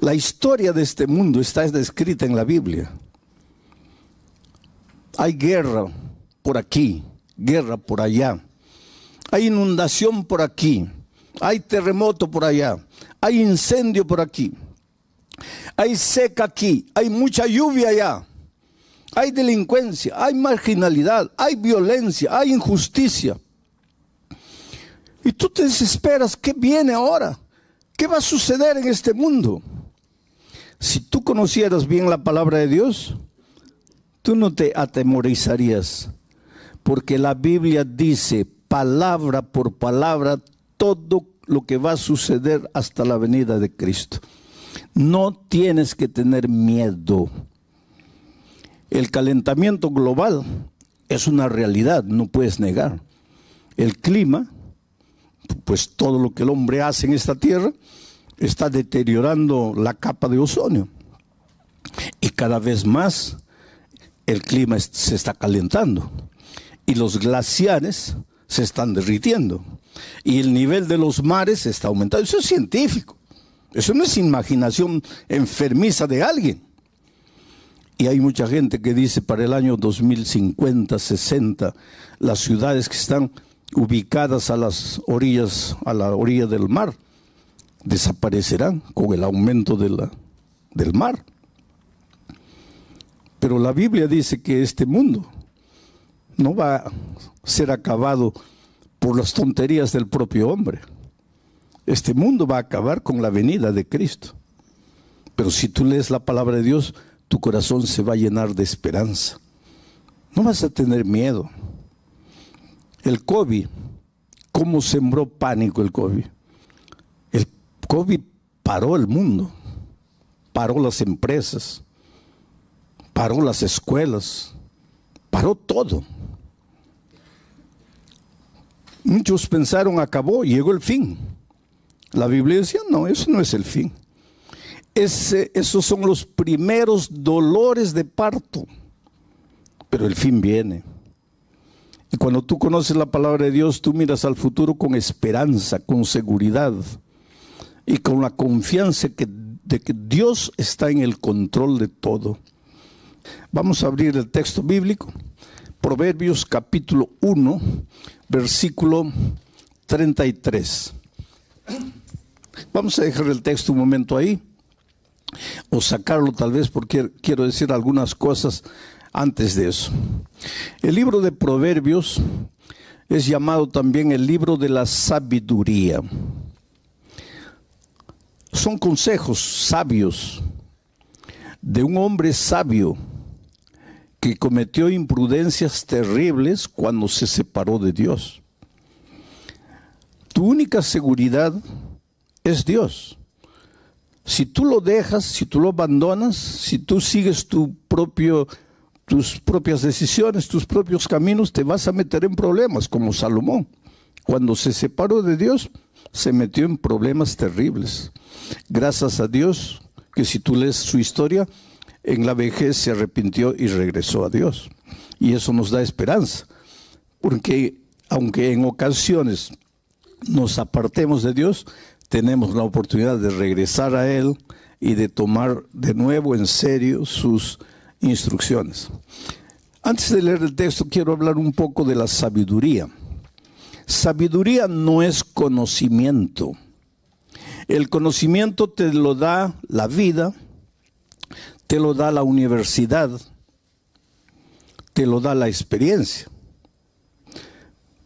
La historia de este mundo está descrita en la Biblia. Hay guerra por aquí, guerra por allá. Hay inundación por aquí, hay terremoto por allá, hay incendio por aquí, hay seca aquí, hay mucha lluvia allá, hay delincuencia, hay marginalidad, hay violencia, hay injusticia. Y tú te desesperas, ¿qué viene ahora? ¿Qué va a suceder en este mundo? Si tú conocieras bien la palabra de Dios, tú no te atemorizarías, porque la Biblia dice palabra por palabra todo lo que va a suceder hasta la venida de Cristo. No tienes que tener miedo. El calentamiento global es una realidad, no puedes negar. El clima, pues todo lo que el hombre hace en esta tierra, está deteriorando la capa de ozono. Y cada vez más el clima se está calentando. Y los glaciares se están derritiendo. Y el nivel de los mares está aumentando. Eso es científico. Eso no es imaginación enfermiza de alguien. Y hay mucha gente que dice para el año 2050, 60, las ciudades que están ubicadas a las orillas, a la orilla del mar, desaparecerán con el aumento del mar. Pero la Biblia dice que este mundo no va a ser acabado por las tonterías del propio hombre. Este mundo va a acabar con la venida de Cristo. Pero si tú lees la palabra de Dios, tu corazón se va a llenar de esperanza. No vas a tener miedo. El COVID, ¿cómo sembró pánico el COVID? El COVID paró el mundo, paró las empresas, paró las escuelas, paró todo. Muchos pensaron, acabó, llegó el fin. La Biblia decía, no, eso no es el fin. Esos son los primeros dolores de parto, pero el fin viene. Y cuando tú conoces la palabra de Dios, tú miras al futuro con esperanza, con seguridad y con la confianza de que Dios está en el control de todo. Vamos a abrir el texto bíblico, Proverbios capítulo 1, versículo 33. Vamos a dejar el texto un momento ahí, o sacarlo tal vez porque quiero decir algunas cosas antes de eso. El libro de Proverbios es llamado también el libro de la sabiduría. Son consejos sabios de un hombre sabio que cometió imprudencias terribles cuando se separó de Dios. Tu única seguridad es Dios. Si tú lo dejas, si tú lo abandonas, si tú sigues tus propias decisiones, tus propios caminos, te vas a meter en problemas, como Salomón. Cuando se separó de Dios, se metió en problemas terribles. Gracias a Dios, que si tú lees su historia, en la vejez se arrepintió y regresó a Dios. Y eso nos da esperanza, porque aunque en ocasiones nos apartemos de Dios, tenemos la oportunidad de regresar a Él y de tomar de nuevo en serio sus instrucciones. Antes de leer el texto, quiero hablar un poco de la sabiduría. Sabiduría no es conocimiento. El conocimiento te lo da la vida, te lo da la universidad, te lo da la experiencia.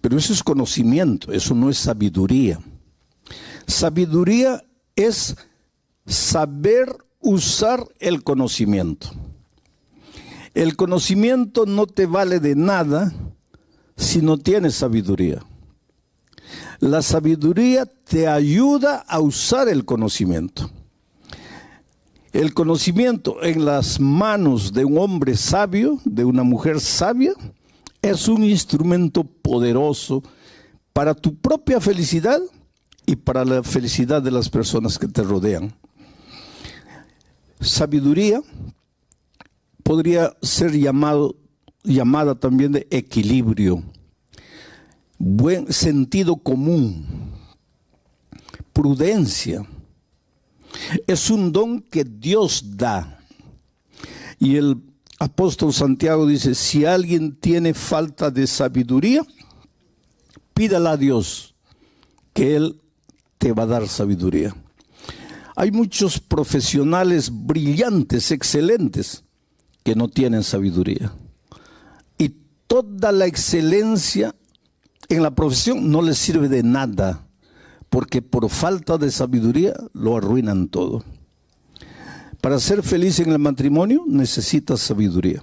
Pero eso es conocimiento, eso no es sabiduría. Sabiduría es saber usar el conocimiento. El conocimiento no te vale de nada si no tienes sabiduría. La sabiduría te ayuda a usar el conocimiento. El conocimiento en las manos de un hombre sabio, de una mujer sabia, es un instrumento poderoso para tu propia felicidad y para la felicidad de las personas que te rodean. Sabiduría podría ser llamada también de equilibrio, buen sentido común, prudencia, Es un don que Dios da. Y el apóstol Santiago dice, si alguien tiene falta de sabiduría, pídala a Dios, que Él te va a dar sabiduría. Hay muchos profesionales brillantes, excelentes, que no tienen sabiduría. Y toda la excelencia en la profesión no les sirve de nada, porque por falta de sabiduría lo arruinan todo. Para ser feliz en el matrimonio necesitas sabiduría.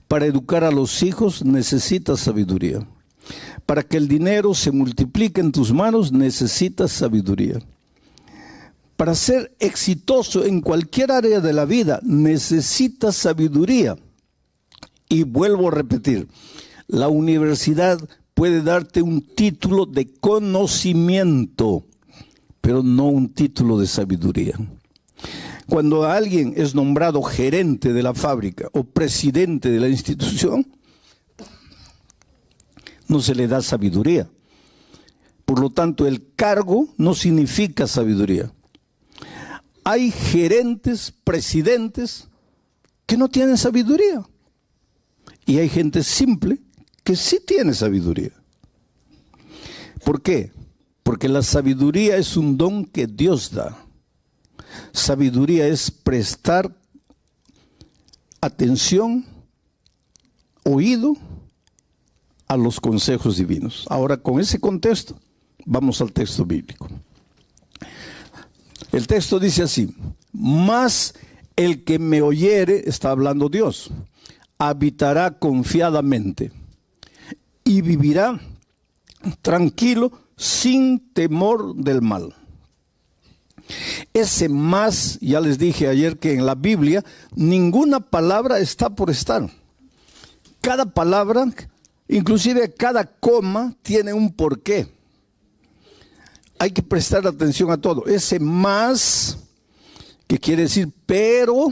Para educar a los hijos necesitas sabiduría. Para que el dinero se multiplique en tus manos necesitas sabiduría. Para ser exitoso en cualquier área de la vida necesitas sabiduría. Y vuelvo a repetir, la universidad puede darte un título de conocimiento, pero no un título de sabiduría. Cuando alguien es nombrado gerente de la fábrica o presidente de la institución, no se le da sabiduría. Por lo tanto, el cargo no significa sabiduría. Hay gerentes, presidentes que no tienen sabiduría. Y hay gente simple que sí tiene sabiduría. ¿Por qué? Porque la sabiduría es un don que Dios da. Sabiduría es prestar atención, oído a los consejos divinos. Ahora, con ese contexto, vamos al texto bíblico. El texto dice así: mas el que me oyere, está hablando Dios, habitará confiadamente y vivirá tranquilo sin temor del mal. Ese más, ya les dije ayer que en la Biblia ninguna palabra está por estar. Cada palabra, inclusive cada coma, tiene un porqué. Hay que prestar atención a todo. Ese más, que quiere decir pero,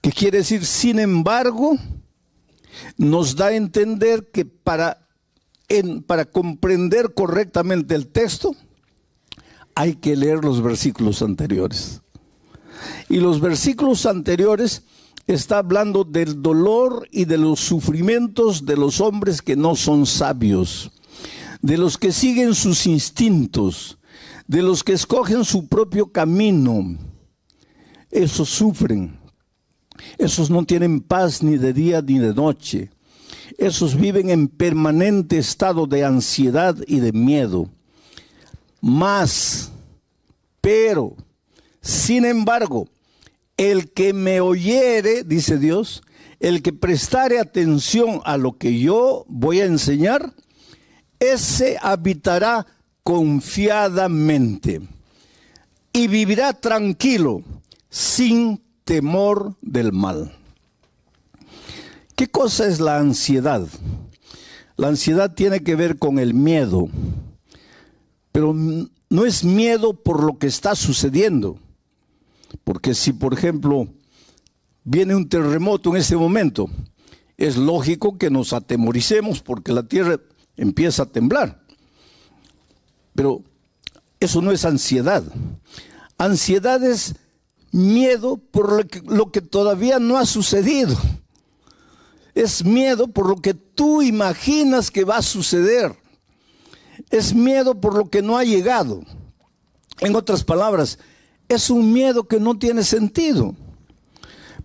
que quiere decir sin embargo, nos da a entender que para comprender correctamente el texto, hay que leer los versículos anteriores. Y los versículos anteriores está hablando del dolor y de los sufrimientos de los hombres que no son sabios, de los que siguen sus instintos, de los que escogen su propio camino. Esos sufren. Esos no tienen paz ni de día ni de noche. Esos viven en permanente estado de ansiedad y de miedo. Mas, pero, sin embargo, el que me oyere, dice Dios, el que prestare atención a lo que yo voy a enseñar, ese habitará confiadamente y vivirá tranquilo, sin temor del mal. ¿Qué cosa es la ansiedad? La ansiedad tiene que ver con el miedo, pero no es miedo por lo que está sucediendo. Porque si, por ejemplo, viene un terremoto en este momento, es lógico que nos atemoricemos porque la tierra empieza a temblar. Pero eso no es ansiedad. Ansiedad es miedo por lo que todavía no ha sucedido. Es miedo por lo que tú imaginas que va a suceder. Es miedo por lo que no ha llegado. En otras palabras, es un miedo que no tiene sentido.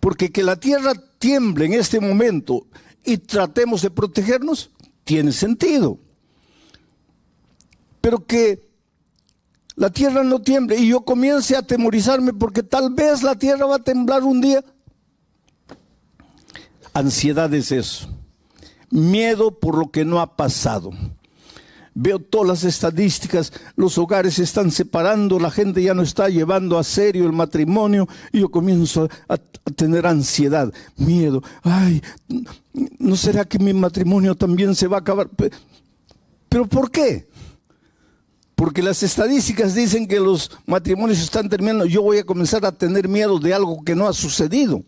Porque que la tierra tiemble en este momento y tratemos de protegernos, tiene sentido. Pero que la tierra no tiemble y yo comience a atemorizarme porque tal vez la tierra va a temblar un día. Ansiedad es eso. Miedo por lo que no ha pasado. Veo todas las estadísticas, los hogares se están separando, la gente ya no está llevando a serio el matrimonio y yo comienzo a tener ansiedad, miedo. Ay, ¿no será que mi matrimonio también se va a acabar? ¿Pero por qué? Porque las estadísticas dicen que los matrimonios están terminando. Yo voy a comenzar a tener miedo de algo que no ha sucedido.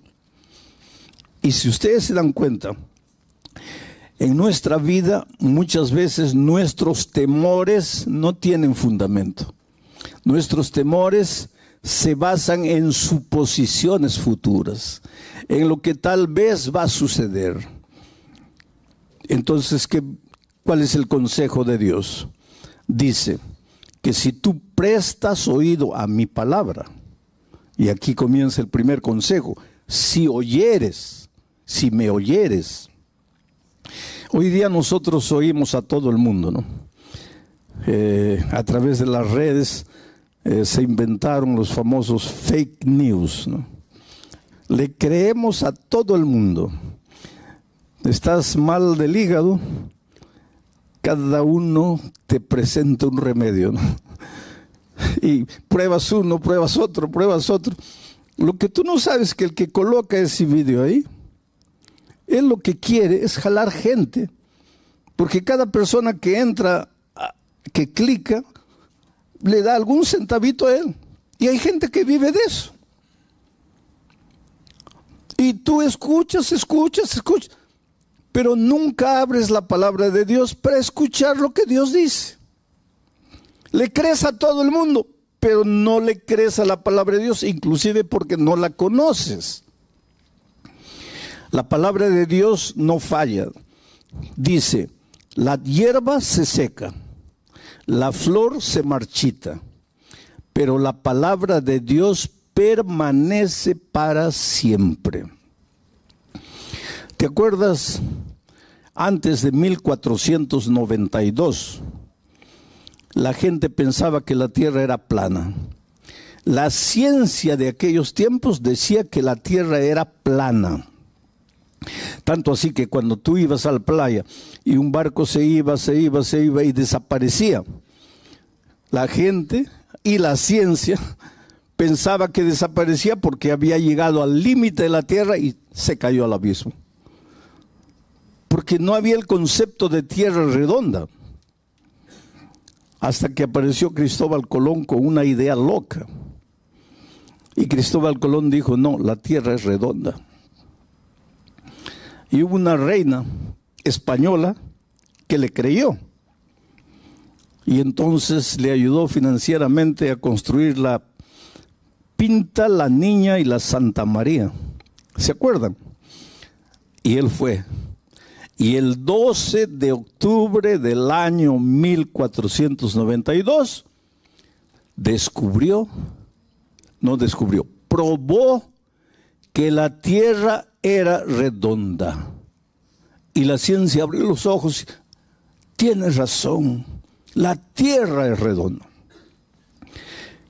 Y si ustedes se dan cuenta, en nuestra vida muchas veces nuestros temores no tienen fundamento. Nuestros temores se basan en suposiciones futuras, en lo que tal vez va a suceder. Entonces, ¿cuál es el consejo de Dios? Dice que si tú prestas oído a mi palabra, y aquí comienza el primer consejo, si me oyeres. Hoy día nosotros oímos a todo el mundo, ¿no? A través de las redes se inventaron los famosos fake news, ¿no? Le creemos a todo el mundo. Estás mal del hígado, cada uno te presenta un remedio, ¿no? Y pruebas uno, pruebas otro. Lo que tú no sabes es que el que coloca ese video ahí, él lo que quiere es jalar gente. Porque cada persona que entra, que clica, le da algún centavito a él. Y hay gente que vive de eso. Y tú escuchas, pero nunca abres la palabra de Dios para escuchar lo que Dios dice. Le crees a todo el mundo, pero no le crees a la palabra de Dios, inclusive porque no la conoces. La palabra de Dios no falla. Dice, la hierba se seca, la flor se marchita, pero la palabra de Dios permanece para siempre. ¿Te acuerdas? Antes de 1492, la gente pensaba que la tierra era plana. La ciencia de aquellos tiempos decía que la tierra era plana. Tanto así que cuando tú ibas a la playa y un barco se iba y desaparecía, la gente y la ciencia pensaba que desaparecía porque había llegado al límite de la tierra y se cayó al abismo. Porque no había el concepto de tierra redonda. Hasta que apareció Cristóbal Colón con una idea loca. Y Cristóbal Colón dijo, no, la tierra es redonda. Y hubo una reina española que le creyó. Y entonces le ayudó financieramente a construir la Pinta, la Niña y la Santa María. ¿Se acuerdan? Y él fue. Y el 12 de octubre del año 1492, probó que la tierra era redonda. Y la ciencia abrió los ojos. Tienes razón, la tierra es redonda.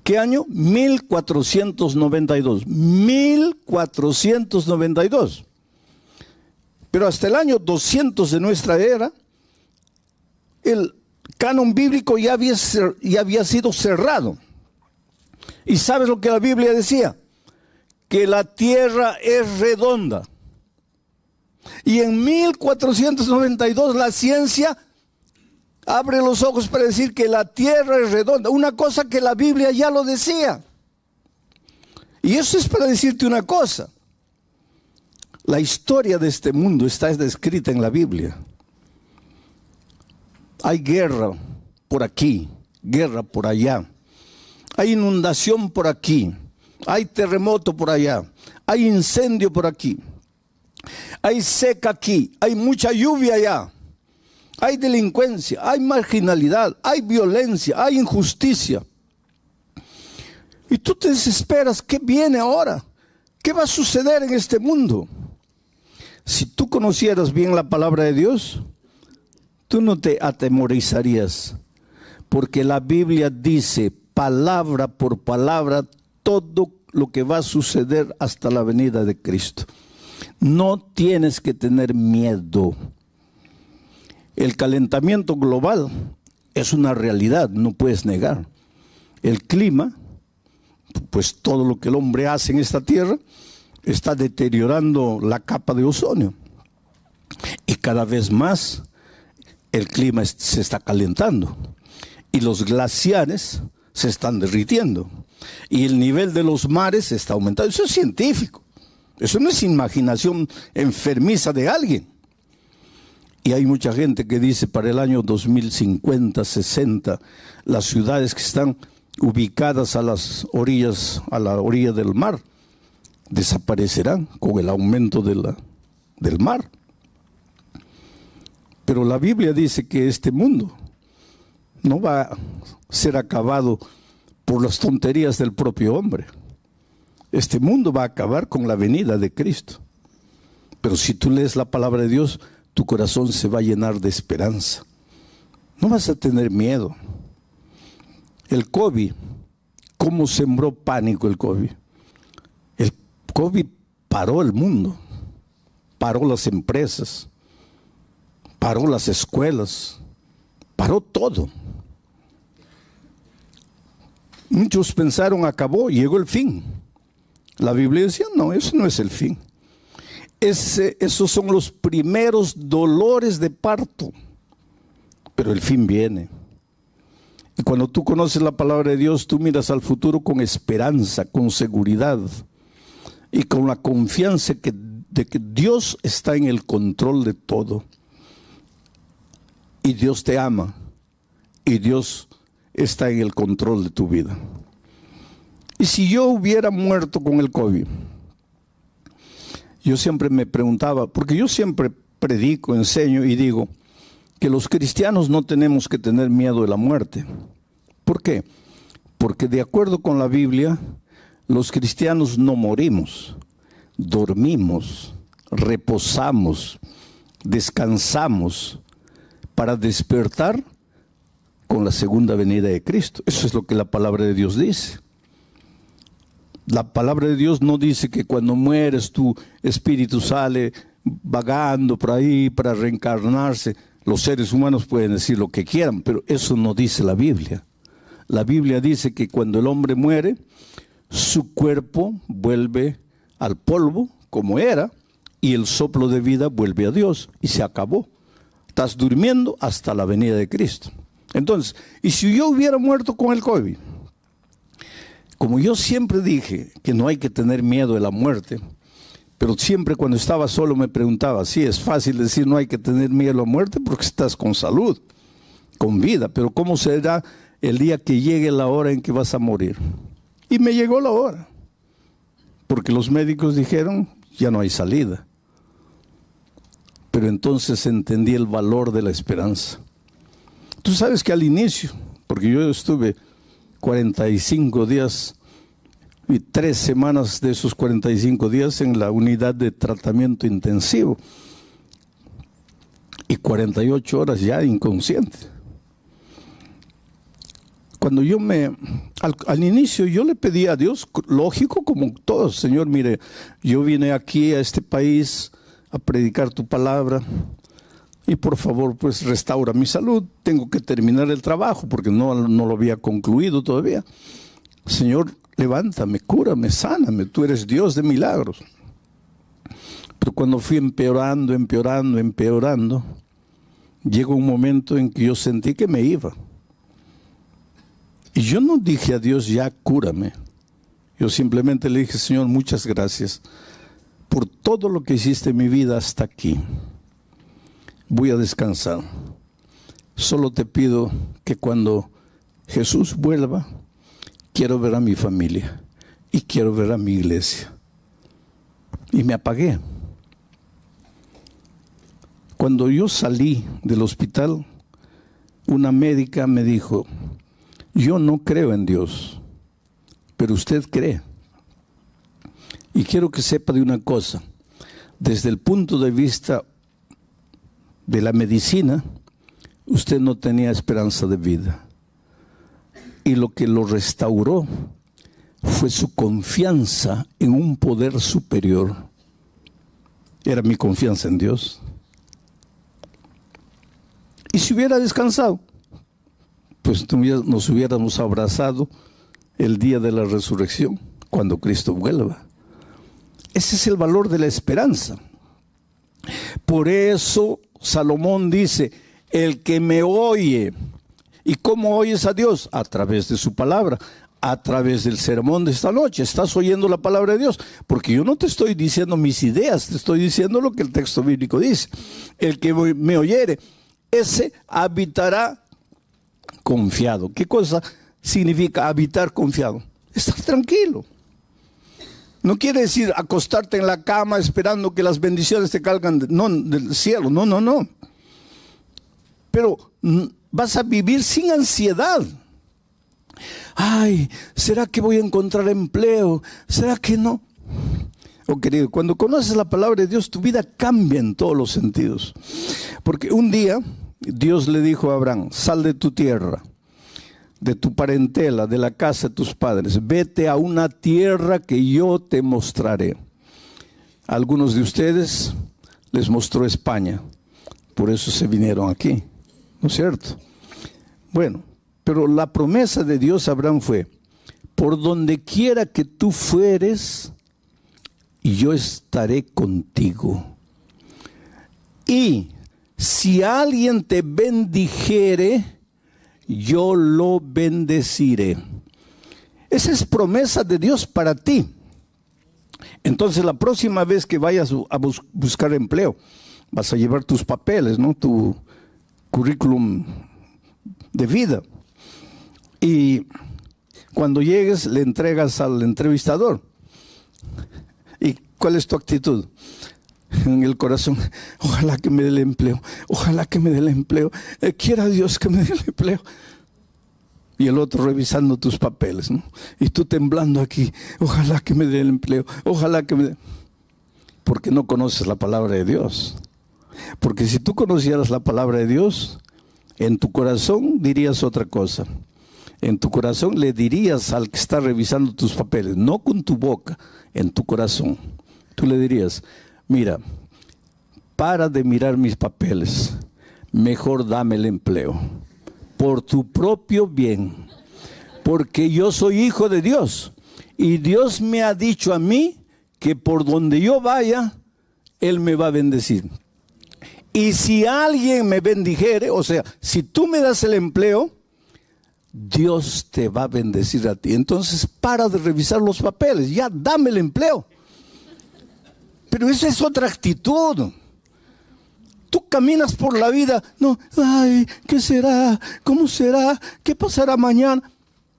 ¿Qué año? 1492. 1492. Pero hasta el año 200 de nuestra era, el canon bíblico ya había sido cerrado. ¿Y sabes lo que la Biblia decía? Que la tierra es redonda. Y en 1492 la ciencia abre los ojos para decir que la tierra es redonda. Una cosa que la Biblia ya lo decía. Y eso es para decirte una cosa. La historia de este mundo está descrita en la Biblia. Hay guerra por aquí, guerra por allá. Hay inundación por aquí, hay terremoto por allá, hay incendio por aquí, hay seca aquí, hay mucha lluvia allá, hay delincuencia, hay marginalidad, hay violencia, hay injusticia. Y tú te desesperas, ¿qué viene ahora? ¿Qué va a suceder en este mundo? Si tú conocieras bien la palabra de Dios, tú no te atemorizarías, porque la Biblia dice palabra por palabra todo lo que va a suceder hasta la venida de Cristo. No tienes que tener miedo. El calentamiento global es una realidad, no puedes negar. El clima, pues todo lo que el hombre hace en esta tierra, está deteriorando la capa de ozono. Y cada vez más el clima se está calentando. Y los glaciares se están derritiendo. Y el nivel de los mares está aumentando. Eso es científico. Eso no es imaginación enfermiza de alguien. Y hay mucha gente que dice para el año 2050, 60, las ciudades que están ubicadas a las orillas, a la orilla del mar, desaparecerán con el aumento del mar. Pero la Biblia dice que este mundo no va a ser acabado por las tonterías del propio hombre. Este mundo va a acabar con la venida de Cristo. Pero si tú lees la palabra de Dios, tu corazón se va a llenar de esperanza. No vas a tener miedo. El COVID, ¿cómo sembró pánico el COVID? El COVID paró el mundo, paró las empresas, paró las escuelas, paró todo. Muchos pensaron, acabó, llegó el fin. La Biblia decía, no, eso no es el fin. Esos son los primeros dolores de parto, pero el fin viene. Y cuando tú conoces la palabra de Dios, tú miras al futuro con esperanza, con seguridad y con la confianza de que Dios está en el control de todo. Y Dios te ama y Dios está en el control de tu vida. Y si yo hubiera muerto con el COVID, yo siempre me preguntaba, porque yo siempre predico, enseño y digo que los cristianos no tenemos que tener miedo de la muerte. ¿Por qué? Porque de acuerdo con la Biblia, los cristianos no morimos, dormimos, reposamos, descansamos para despertar con la segunda venida de Cristo. Eso es lo que la palabra de Dios dice. La palabra de Dios no dice que cuando mueres tu espíritu sale vagando por ahí para reencarnarse. Los seres humanos pueden decir lo que quieran, pero eso no dice la Biblia. La Biblia dice que cuando el hombre muere, su cuerpo vuelve al polvo como era y el soplo de vida vuelve a Dios y se acabó. Estás durmiendo hasta la venida de Cristo. Entonces, ¿y si yo hubiera muerto con el COVID? Como yo siempre dije que no hay que tener miedo de la muerte, pero siempre cuando estaba solo me preguntaba, sí, es fácil decir no hay que tener miedo a la muerte porque estás con salud, con vida, pero ¿cómo será el día que llegue la hora en que vas a morir? Y me llegó la hora, porque los médicos dijeron, ya no hay salida. Pero entonces entendí el valor de la esperanza. Tú sabes que al inicio, porque yo estuve 45 días y 3 semanas de esos 45 días en la unidad de tratamiento intensivo y 48 horas ya inconsciente. Cuando yo al inicio yo le pedí a Dios, lógico como todos, Señor, mire, yo vine aquí a este país a predicar tu palabra y por favor pues restaura mi salud, tengo que terminar el trabajo porque no lo había concluido todavía. Señor, levántame, cúrame, sáname, tú eres Dios de milagros. Pero cuando fui empeorando, llegó un momento en que yo sentí que me iba. Y yo no dije a Dios, ya cúrame. Yo simplemente le dije, Señor, muchas gracias por todo lo que hiciste en mi vida hasta aquí. Voy a descansar. Solo te pido que cuando Jesús vuelva, quiero ver a mi familia y quiero ver a mi iglesia. Y me apagué. Cuando yo salí del hospital, una médica me dijo, yo no creo en Dios, pero usted cree. Y quiero que sepa de una cosa, desde el punto de vista de la medicina, usted no tenía esperanza de vida. Y lo que lo restauró fue su confianza en un poder superior. Era mi confianza en Dios. Y si hubiera descansado, pues nos hubiéramos abrazado el día de la resurrección, cuando Cristo vuelva. Ese es el valor de la esperanza. Por eso Salomón dice, el que me oye. ¿Y cómo oyes a Dios? A través de su palabra, a través del sermón de esta noche. Estás oyendo la palabra de Dios, porque yo no te estoy diciendo mis ideas, te estoy diciendo lo que el texto bíblico dice. El que me oyere, ese habitará confiado. ¿Qué cosa significa habitar confiado. Estar tranquilo. No quiere decir acostarte en la cama esperando que las bendiciones te caigan del cielo. No, no, no. Pero vas a vivir sin ansiedad. Ay, ¿será que voy a encontrar empleo? ¿Será que no? Oh, querido, cuando conoces la palabra de Dios, tu vida cambia en todos los sentidos. Porque un día Dios le dijo a Abraham: sal de tu tierra, de tu parentela, de la casa de tus padres, vete a una tierra que yo te mostraré. A algunos de ustedes les mostró España, por eso se vinieron aquí, ¿no es cierto? Bueno, pero la promesa de Dios a Abraham fue: por donde quiera que tú fueres, yo estaré contigo. Y si alguien te bendijere, yo lo bendeciré. Esa es promesa de Dios para ti. Entonces, la próxima vez que vayas a buscar empleo, vas a llevar tus papeles, ¿no? Tu currículum de vida. Y cuando llegues, le entregas al entrevistador. ¿Y cuál es tu actitud? En el corazón: ojalá que me dé el empleo, ojalá que me dé el empleo, quiera Dios que me dé el empleo. Y el otro revisando tus papeles, ¿no? Y tú temblando aquí: ojalá que me dé el empleo, ojalá que me dé. Porque no conoces la palabra de Dios. Porque si tú conocieras la palabra de Dios, en tu corazón dirías otra cosa. En tu corazón le dirías al que está revisando tus papeles, no con tu boca, en tu corazón. Tú le dirías: mira, para de mirar mis papeles, mejor dame el empleo, por tu propio bien, porque yo soy hijo de Dios, y Dios me ha dicho a mí que por donde yo vaya, Él me va a bendecir. Y si alguien me bendijere, o sea, si tú me das el empleo, Dios te va a bendecir a ti. Entonces para de revisar los papeles, ya dame el empleo. Pero esa es otra actitud. Tú caminas por la vida, no, ay, ¿qué será? ¿Cómo será? ¿Qué pasará mañana?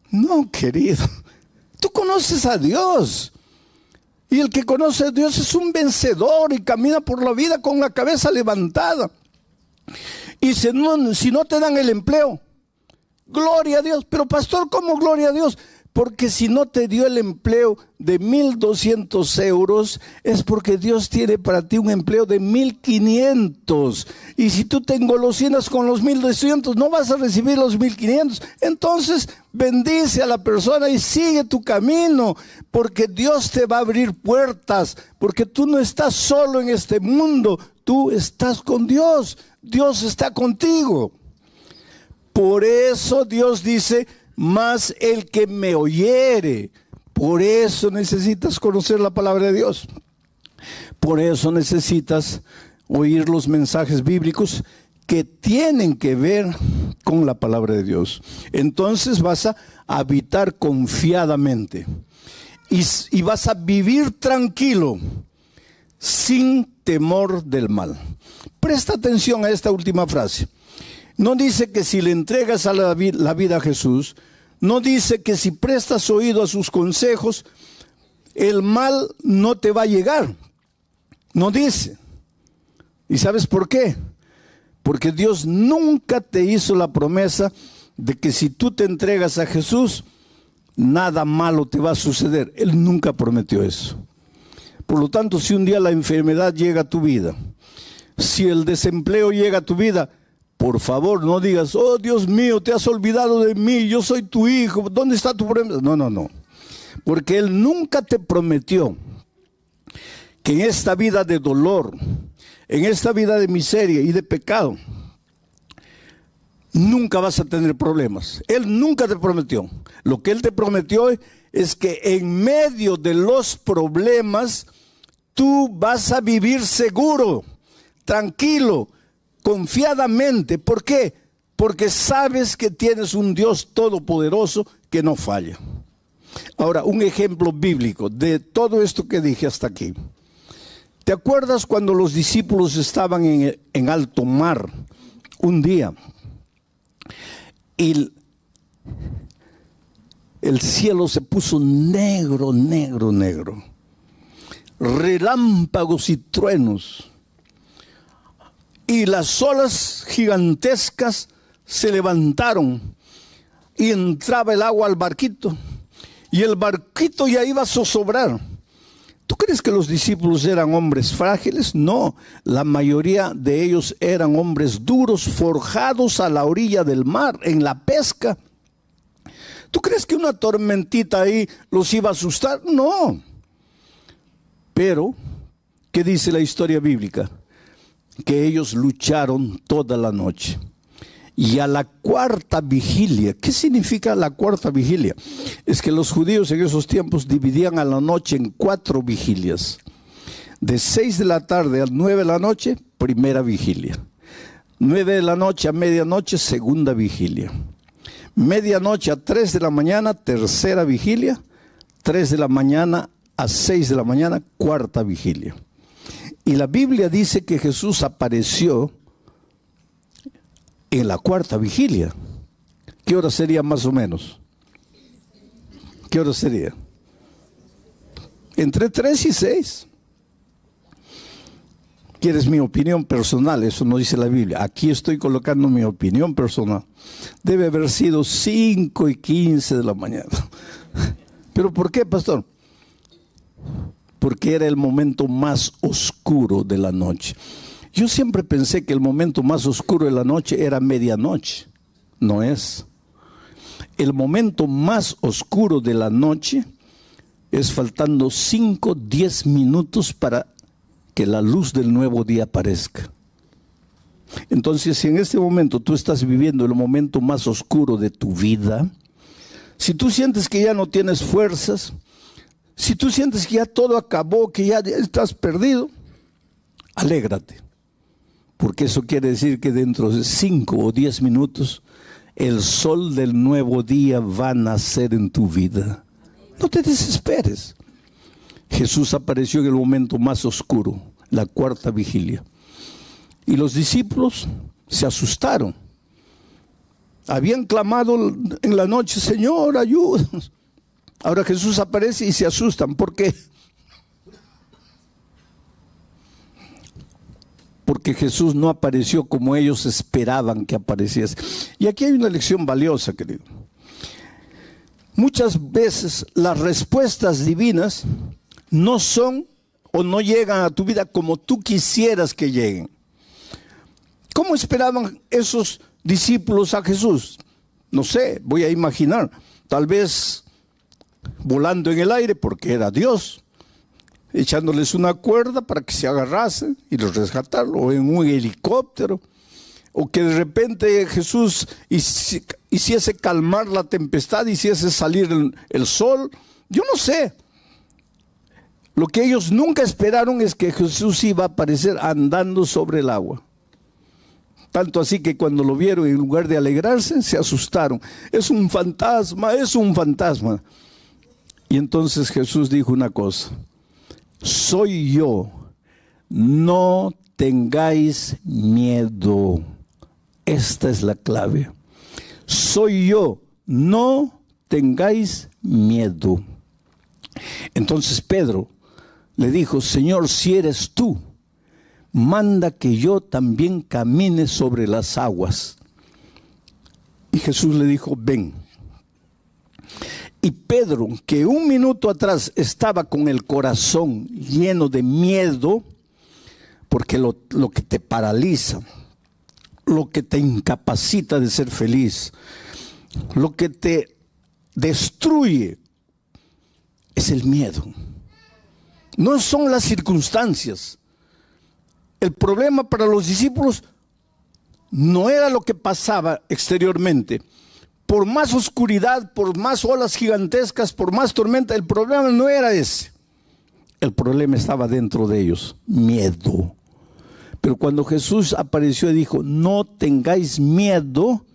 No, querido, tú conoces a Dios. Y el que conoce a Dios es un vencedor y camina por la vida con la cabeza levantada. Y si no te dan el empleo, gloria a Dios. Pero pastor, ¿cómo gloria a Dios? Porque si no te dio el empleo de 1,200 euros, es porque Dios tiene para ti un empleo de 1,500. Y si tú te engolosinas con los 1,200, no vas a recibir los 1,500. Entonces bendice a la persona y sigue tu camino, porque Dios te va a abrir puertas, porque tú no estás solo en este mundo, tú estás con Dios. Dios está contigo. Por eso Dios dice: mas el que me oyere. Por eso necesitas conocer la palabra de Dios. Por eso necesitas oír los mensajes bíblicos que tienen que ver con la palabra de Dios. Entonces vas a habitar confiadamente y vas a vivir tranquilo, sin temor del mal. Presta atención a esta última frase. No dice que si le entregas a la vida a Jesús, no dice que si prestas oído a sus consejos, el mal no te va a llegar. No dice. ¿Y sabes por qué? Porque Dios nunca te hizo la promesa de que si tú te entregas a Jesús, nada malo te va a suceder. Él nunca prometió eso. Por lo tanto, si un día la enfermedad llega a tu vida, si el desempleo llega a tu vida, por favor, no digas: oh Dios mío, te has olvidado de mí, yo soy tu hijo, ¿dónde está tu promesa? No, no, no. Porque Él nunca te prometió que en esta vida de dolor, en esta vida de miseria y de pecado, nunca vas a tener problemas. Él nunca te prometió. Lo que Él te prometió es que en medio de los problemas, tú vas a vivir seguro, tranquilo, confiadamente. ¿Por qué? Porque sabes que tienes un Dios todopoderoso que no falla. Ahora, un ejemplo bíblico de todo esto que dije hasta aquí. ¿Te acuerdas cuando los discípulos estaban en alto mar un día? Y el cielo se puso negro, negro, negro. Relámpagos y truenos. Y las olas gigantescas se levantaron y entraba el agua al barquito. Y el barquito ya iba a zozobrar. ¿Tú crees que los discípulos eran hombres frágiles? No, la mayoría de ellos eran hombres duros, forjados a la orilla del mar, en la pesca. ¿Tú crees que una tormentita ahí los iba a asustar? No. Pero, ¿qué dice la historia bíblica? Que ellos lucharon toda la noche. Y a la cuarta vigilia, ¿qué significa la cuarta vigilia? Es que los judíos en esos tiempos dividían a la noche en 4 vigilias. De 6 de la tarde a 9 de la noche, primera vigilia. 9 de la noche a medianoche, segunda vigilia. Medianoche a 3 de la mañana, tercera vigilia. 3 de la mañana a 6 de la mañana, cuarta vigilia. Y la Biblia dice que Jesús apareció en la cuarta vigilia. ¿Qué hora sería más o menos? ¿Qué hora sería? Entre 3 y 6. ¿Quieres mi opinión personal? Eso no dice la Biblia. Aquí estoy colocando mi opinión personal. Debe haber sido 5 y 15 de la mañana. ¿Pero por qué, pastor? Porque era el momento más oscuro de la noche. Yo siempre pensé que el momento más oscuro de la noche era medianoche. No es. El momento más oscuro de la noche es faltando 5, 10 minutos para que la luz del nuevo día aparezca. Entonces, si en este momento tú estás viviendo el momento más oscuro de tu vida, si tú sientes que ya no tienes fuerzas, si tú sientes que ya todo acabó, que ya estás perdido, alégrate. Porque eso quiere decir que dentro de 5 o 10 minutos, el sol del nuevo día va a nacer en tu vida. No te desesperes. Jesús apareció en el momento más oscuro, la cuarta vigilia. Y los discípulos se asustaron. Habían clamado en la noche, Señor, ayúdanos. Ahora Jesús aparece y se asustan. ¿Por qué? Porque Jesús no apareció como ellos esperaban que apareciese. Y aquí hay una lección valiosa, querido. Muchas veces las respuestas divinas no son o no llegan a tu vida como tú quisieras que lleguen. ¿Cómo esperaban esos discípulos a Jesús? No sé, voy a imaginar. Tal vez volando en el aire porque era Dios, echándoles una cuerda para que se agarrasen y los rescataron, o en un helicóptero, o que de repente Jesús hiciese calmar la tempestad, hiciese salir el sol. Yo no sé. Lo que ellos nunca esperaron es que Jesús iba a aparecer andando sobre el agua. Tanto así que cuando lo vieron, en lugar de alegrarse, se asustaron. Es un fantasma, es un fantasma. Y entonces Jesús dijo una cosa: soy yo, no tengáis miedo. Esta es la clave. Soy yo, no tengáis miedo. Entonces Pedro le dijo: Señor, si eres tú, manda que yo también camine sobre las aguas. Y Jesús le dijo: ven. Y Pedro, que un minuto atrás estaba con el corazón lleno de miedo, porque lo que te paraliza, lo que te incapacita de ser feliz, lo que te destruye, es el miedo. No son las circunstancias. El problema para los discípulos no era lo que pasaba exteriormente. Por más oscuridad, por más olas gigantescas, por más tormenta, el problema no era ese. El problema estaba dentro de ellos, miedo. Pero cuando Jesús apareció y dijo: no tengáis miedo,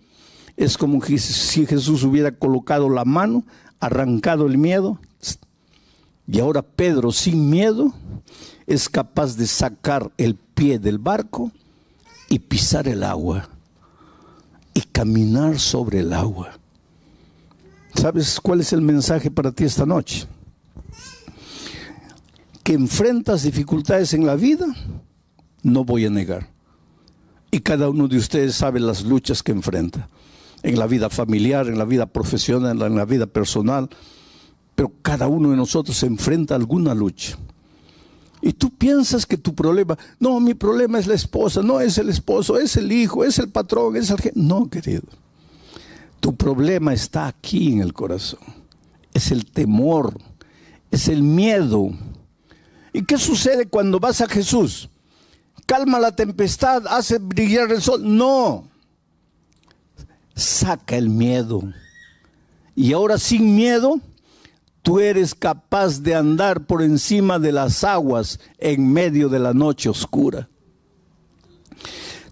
es como si Jesús hubiera colocado la mano, arrancado el miedo. Y ahora Pedro, sin miedo, es capaz de sacar el pie del barco y pisar el agua y caminar sobre el agua. ¿Sabes cuál es el mensaje para ti esta noche? Que enfrentas dificultades en la vida, no voy a negar. Y cada uno de ustedes sabe las luchas que enfrenta. En la vida familiar, en la vida profesional, en la vida personal. Pero cada uno de nosotros se enfrenta a alguna lucha. Y tú piensas que tu problema, no, mi problema es la esposa, no es el esposo, es el hijo, es el patrón, es el jefe. No, querido. Tu problema está aquí en el corazón. Es el temor, es el miedo. ¿Y qué sucede cuando vas a Jesús? Calma la tempestad, hace brillar el sol. No. Saca el miedo. Y ahora sin miedo, tú eres capaz de andar por encima de las aguas en medio de la noche oscura.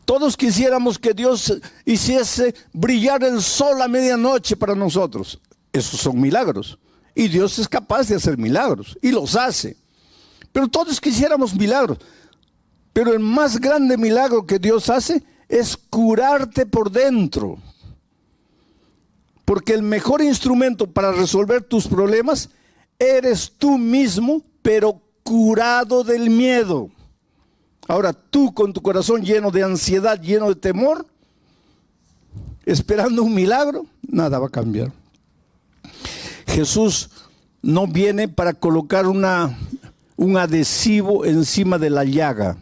Todos quisiéramos que Dios hiciese brillar el sol a medianoche para nosotros. Esos son milagros. Y Dios es capaz de hacer milagros. Y los hace. Pero todos quisiéramos milagros. Pero el más grande milagro que Dios hace es curarte por dentro. Porque el mejor instrumento para resolver tus problemas eres tú mismo, pero curado del miedo. Ahora tú con tu corazón lleno de ansiedad, lleno de temor, esperando un milagro, nada va a cambiar. Jesús no viene para colocar un adhesivo encima de la llaga.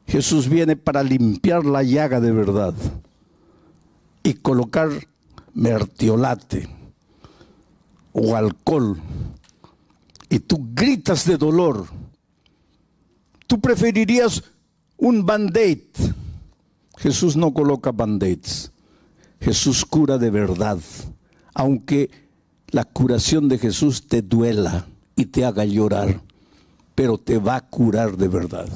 Jesús viene para limpiar la llaga de verdad y colocar mertiolate o alcohol, y tú gritas de dolor. Tú preferirías un band-aid. Jesús no coloca band-aids. Jesús cura de verdad, aunque la curación de Jesús te duela y te haga llorar, pero te va a curar de verdad.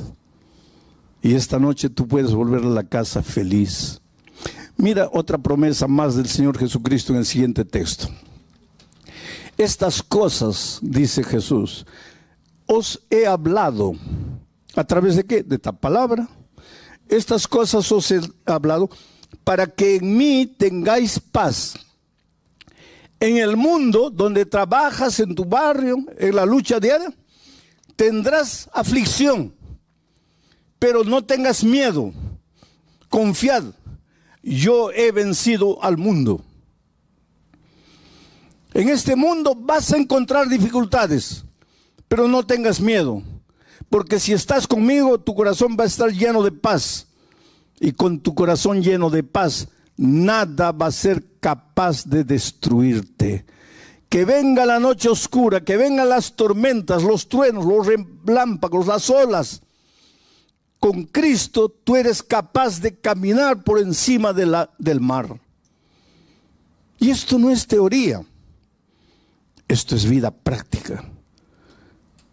Y esta noche tú puedes volver a la casa feliz. Mira otra promesa más del Señor Jesucristo en el siguiente texto. Estas cosas, dice Jesús, os he hablado. ¿A través de qué? De esta palabra. Estas cosas os he hablado para que en mí tengáis paz. En el mundo donde trabajas, en tu barrio, en la lucha diaria, tendrás aflicción. Pero no tengas miedo. Confiad. Yo he vencido al mundo. En este mundo vas a encontrar dificultades, pero no tengas miedo, porque si estás conmigo, tu corazón va a estar lleno de paz, y con tu corazón lleno de paz, nada va a ser capaz de destruirte. Que venga la noche oscura, que vengan las tormentas, los truenos, los relámpagos, las olas. Con Cristo tú eres capaz de caminar por encima del mar. Y esto no es teoría. Esto es vida práctica.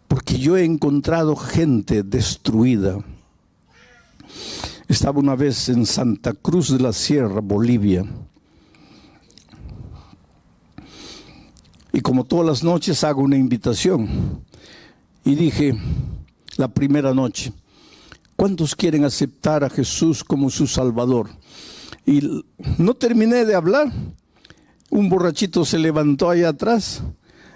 Porque yo he encontrado gente destruida. Estaba una vez en Santa Cruz de la Sierra, Bolivia. Y como todas las noches hago una invitación. Y dije, la primera noche, ¿cuántos quieren aceptar a Jesús como su Salvador? Y no terminé de hablar. Un borrachito se levantó allá atrás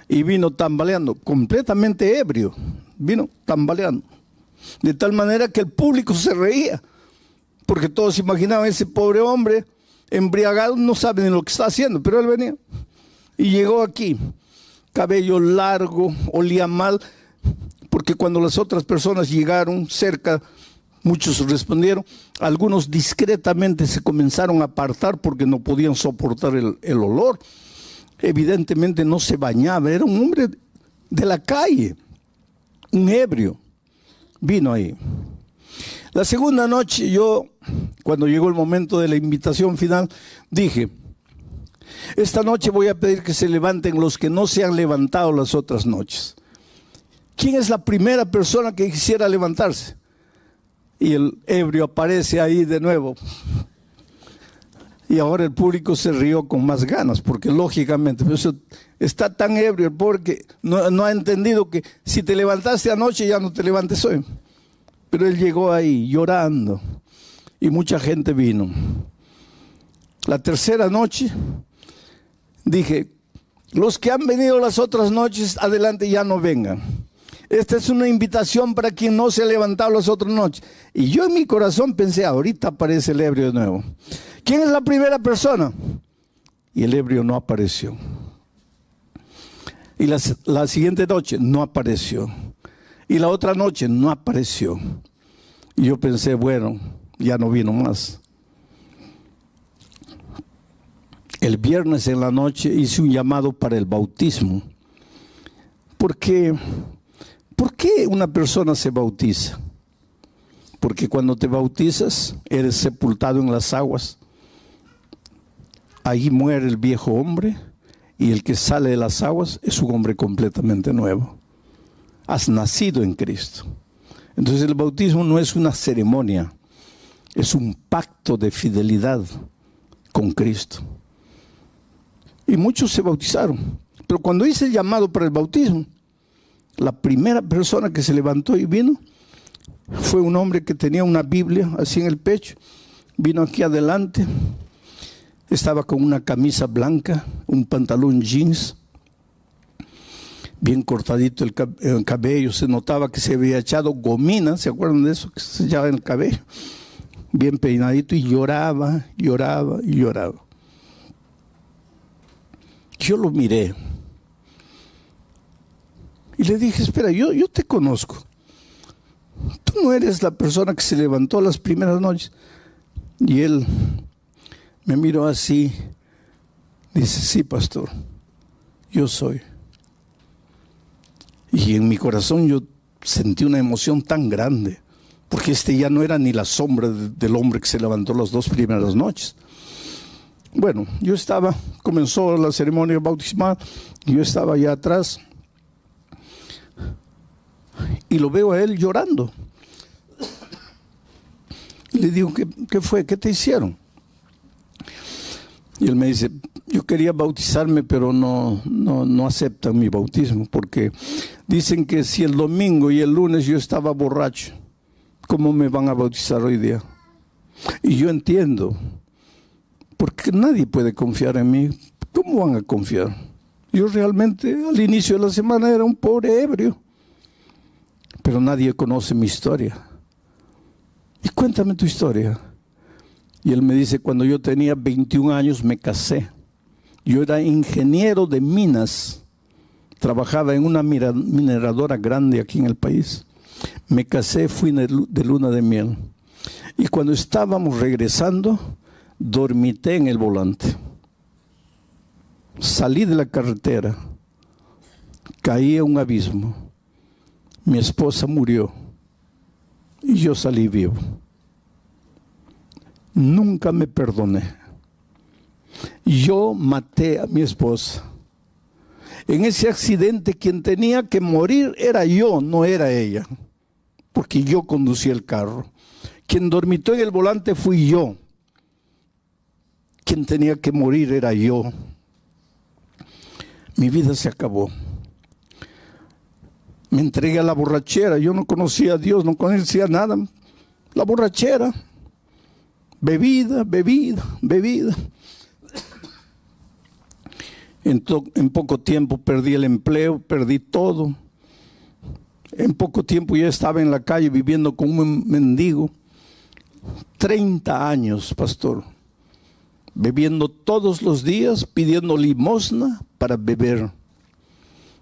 y vino tambaleando, completamente ebrio. Vino tambaleando. De tal manera que el público se reía. Porque todos imaginaban ese pobre hombre embriagado, no sabe ni lo que está haciendo. Pero él venía. Y llegó aquí. Cabello largo, olía mal. Porque cuando las otras personas llegaron cerca, muchos respondieron, algunos discretamente se comenzaron a apartar porque no podían soportar el olor. Evidentemente no se bañaba, era un hombre de la calle, un ebrio. Vino ahí. La segunda noche yo, cuando llegó el momento de la invitación final, dije, esta noche voy a pedir que se levanten los que no se han levantado las otras noches. ¿Quién es la primera persona que quisiera levantarse? Y el ebrio aparece ahí de nuevo. Y ahora el público se rió con más ganas, porque lógicamente está tan ebrio el pobre que no ha entendido que si te levantaste anoche ya no te levantes hoy. Pero él llegó ahí llorando y mucha gente vino. La tercera noche dije, Los que han venido las otras noches, adelante ya no vengan. Esta es una invitación para quien no se ha levantado las otras noches. Y yo en mi corazón pensé, ahorita aparece el ebrio de nuevo. ¿Quién es la primera persona? Y el ebrio no apareció. Y la siguiente noche no apareció. Y la otra noche no apareció. Y yo pensé, bueno, ya no vino más. El viernes en la noche hice un llamado para el bautismo. ¿Por qué una persona se bautiza? Porque cuando te bautizas, eres sepultado en las aguas. Ahí muere el viejo hombre y el que sale de las aguas es un hombre completamente nuevo. Has nacido en Cristo. Entonces el bautismo no es una ceremonia, es un pacto de fidelidad con Cristo. Y muchos se bautizaron. Pero cuando hice el llamado para el bautismo, la primera persona que se levantó y vino fue un hombre que tenía una Biblia así en el pecho. Vino aquí adelante. Estaba con una camisa blanca, un pantalón jeans, bien cortadito el cabello. Se notaba que se había echado gomina, ¿se acuerdan de eso? Que se echaba en el cabello. Bien peinadito y lloraba, lloraba y lloraba. Yo lo miré y le dije, espera, yo te conozco. Tú no eres la persona que se levantó las primeras noches. Y él me miró así, dice, sí, pastor, yo soy. Y en mi corazón yo sentí una emoción tan grande, porque ya no era ni la sombra del hombre que se levantó las 2 primeras noches. Bueno, comenzó la ceremonia bautismal, y yo estaba allá atrás, y lo veo a él llorando. Y le digo, ¿qué fue? ¿Qué te hicieron? Y él me dice, yo quería bautizarme, pero no aceptan mi bautismo, porque dicen que si el domingo y el lunes yo estaba borracho, ¿cómo me van a bautizar hoy día? Y yo entiendo, porque nadie puede confiar en mí. ¿Cómo van a confiar? Yo realmente al inicio de la semana era un pobre ebrio, pero nadie conoce mi historia. Y cuéntame tu historia. Y él me dice, cuando yo tenía 21 años me casé. Yo era ingeniero de minas. Trabajaba en una mineradora grande aquí en el país. Me casé, fui de luna de miel. Y cuando estábamos regresando, dormité en el volante. Salí de la carretera. Caí a un abismo. Mi esposa murió. Y yo salí vivo. Nunca me perdoné. Yo maté a mi esposa. En ese accidente quien tenía que morir era yo, no era ella, porque yo conducía el carro. Quien dormitó en el volante fui yo. Quien tenía que morir era yo. Mi vida se acabó. Me entregué a la borrachera. Yo no conocía a Dios, no conocía nada. La borrachera. Bebida. En poco tiempo perdí el empleo, perdí todo. En poco tiempo ya estaba en la calle viviendo con un mendigo. 30 años, pastor. Bebiendo todos los días, pidiendo limosna para beber.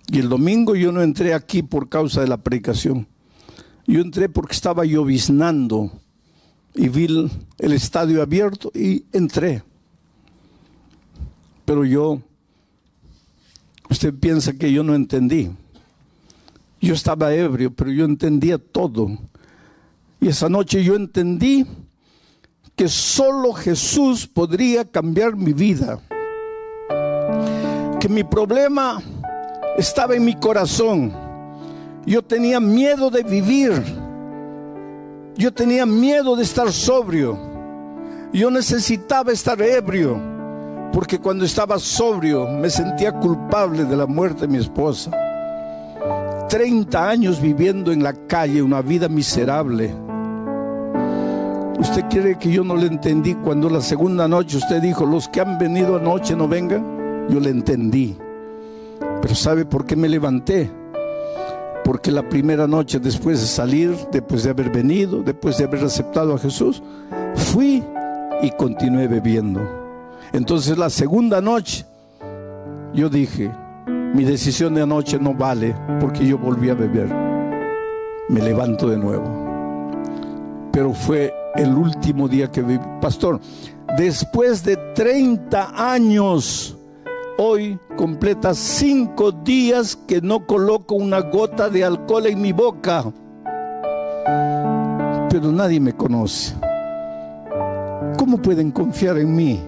Y el domingo yo no entré aquí por causa de la predicación. Yo entré porque estaba lloviznando. Y vi el estadio abierto y entré. Pero usted piensa que yo no entendí. Yo estaba ebrio, pero yo entendía todo. Y esa noche yo entendí que solo Jesús podría cambiar mi vida. Que mi problema estaba en mi corazón. Yo tenía miedo de vivir. Yo tenía miedo de estar sobrio. Yo necesitaba estar ebrio, porque cuando estaba sobrio me sentía culpable de la muerte de mi esposa. 30 años viviendo en la calle, una vida miserable. ¿Usted quiere que yo no le entendí cuando la segunda noche usted dijo, los que han venido anoche no vengan? Yo le entendí. Pero ¿sabe por qué me levanté? Porque la primera noche, después de salir, después de haber venido, después de haber aceptado a Jesús, fui y continué bebiendo. Entonces la segunda noche yo dije, mi decisión de anoche no vale, porque yo volví a beber. Me levanto de nuevo. Pero fue el último día que viví. Pastor, después de 30 años, hoy completa 5 días que no coloco una gota de alcohol en mi boca. Pero nadie me conoce. ¿Cómo pueden confiar en mí?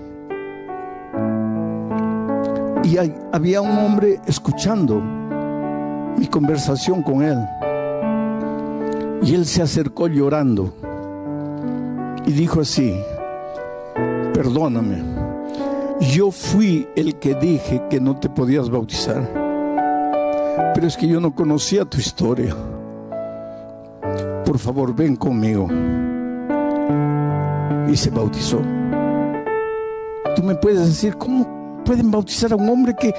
Y había un hombre escuchando mi conversación con él. Y él se acercó llorando y dijo así: perdóname, yo fui el que dije que no te podías bautizar, pero es que yo no conocía tu historia. Por favor, ven conmigo. Y se bautizó. Tú me puedes decir, ¿cómo pueden bautizar a un hombre que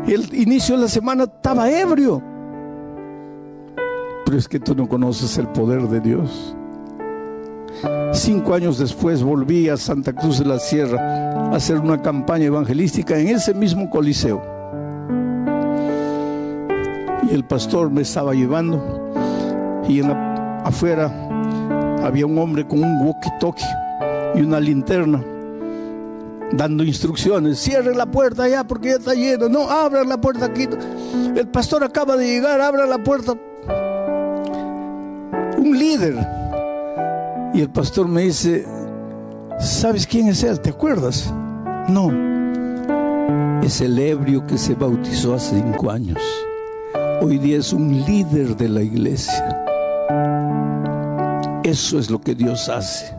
el inicio de la semana estaba ebrio? Pero es que tú no conoces el poder de Dios. 5 años después volví a Santa Cruz de la Sierra a hacer una campaña evangelística en ese mismo coliseo. Y el pastor me estaba llevando, y afuera había un hombre con un walkie-talkie y una linterna dando instrucciones: cierre la puerta ya porque ya está lleno, no, abra la puerta aquí, el pastor acaba de llegar, abra la puerta. Un líder. Y el pastor me dice: ¿sabes quién es él? ¿Te acuerdas? No, es el ebrio que se bautizó hace 5 años. Hoy día es un líder de la iglesia. Eso es lo que Dios hace.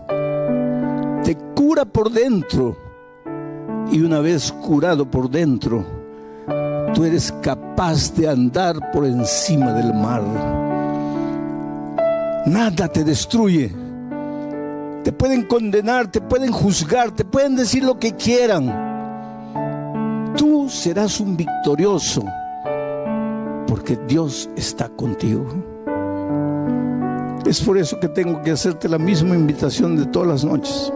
Te cura por dentro, y una vez curado por dentro, tú eres capaz de andar por encima del mar. Nada te destruye. Te pueden condenar, te pueden juzgar, te pueden decir lo que quieran. Tú serás un victorioso, porque Dios está contigo. Es por eso que tengo que hacerte la misma invitación de todas las noches.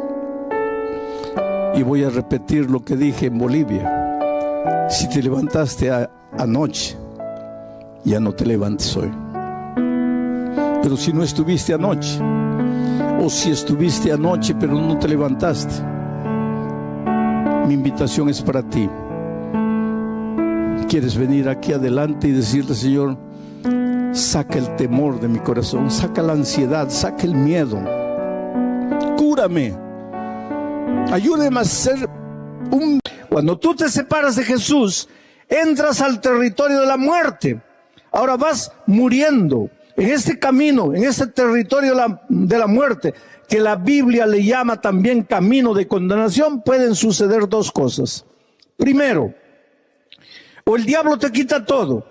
Y voy a repetir lo que dije en Bolivia: si te levantaste anoche, ya no te levantes hoy. Pero si no estuviste anoche, o si estuviste anoche pero no te levantaste, mi invitación es para ti. ¿Quieres venir aquí adelante y decirle: Señor, saca el temor de mi corazón, saca la ansiedad, saca el miedo, cúrame, ayúdame a ser un... Cuando tú te separas de Jesús, entras al territorio de la muerte. Ahora vas muriendo en este camino, en este territorio de la muerte, que la Biblia le llama también camino de condenación. Pueden suceder 2 cosas. Primero, o el diablo te quita todo,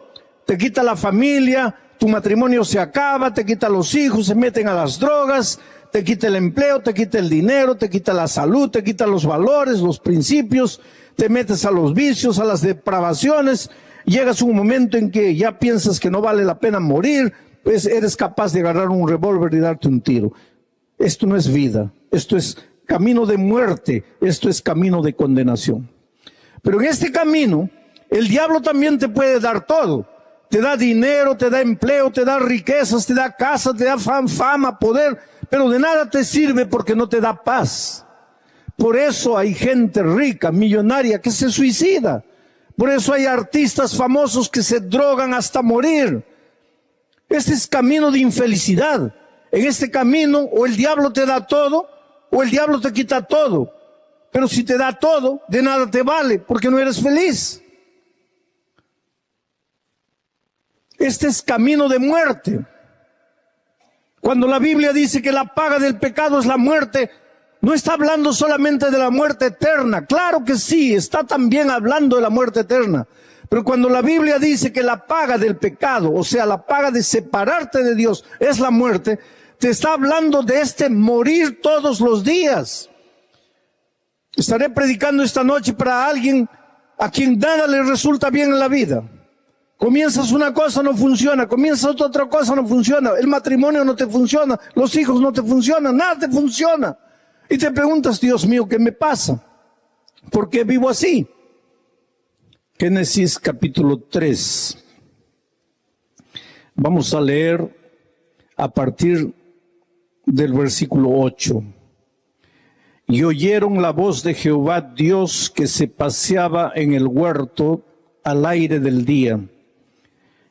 te quita la familia, tu matrimonio se acaba, te quita los hijos, se meten a las drogas, te quita el empleo, te quita el dinero, te quita la salud, te quita los valores, los principios, te metes a los vicios, a las depravaciones. Llegas a un momento en que ya piensas que no vale la pena morir, pues eres capaz de agarrar un revólver y darte un tiro. Esto no es vida, esto es camino de muerte, esto es camino de condenación. Pero en este camino, el diablo también te puede dar todo. Te da dinero, te da empleo, te da riquezas, te da casa, te da fama, poder, pero de nada te sirve porque no te da paz. Por eso hay gente rica, millonaria, que se suicida. Por eso hay artistas famosos que se drogan hasta morir. Este es camino de infelicidad. En este camino, o el diablo te da todo, o el diablo te quita todo. Pero si te da todo, de nada te vale, porque no eres feliz. Este es camino de muerte. Cuando la Biblia dice que la paga del pecado es la muerte, no está hablando solamente de la muerte eterna. Claro que sí, está también hablando de la muerte eterna. Pero cuando la Biblia dice que la paga del pecado, o sea, la paga de separarte de Dios, es la muerte, te está hablando de este morir todos los días. Estaré predicando esta noche para alguien a quien nada le resulta bien en la vida. Comienzas una cosa, no funciona. Comienzas otra cosa, no funciona. El matrimonio no te funciona. Los hijos no te funcionan. Nada te funciona. Y te preguntas, Dios mío, ¿qué me pasa? ¿Por qué vivo así? Génesis capítulo 3. Vamos a leer a partir del versículo 8. Y oyeron la voz de Jehová Dios que se paseaba en el huerto al aire del día.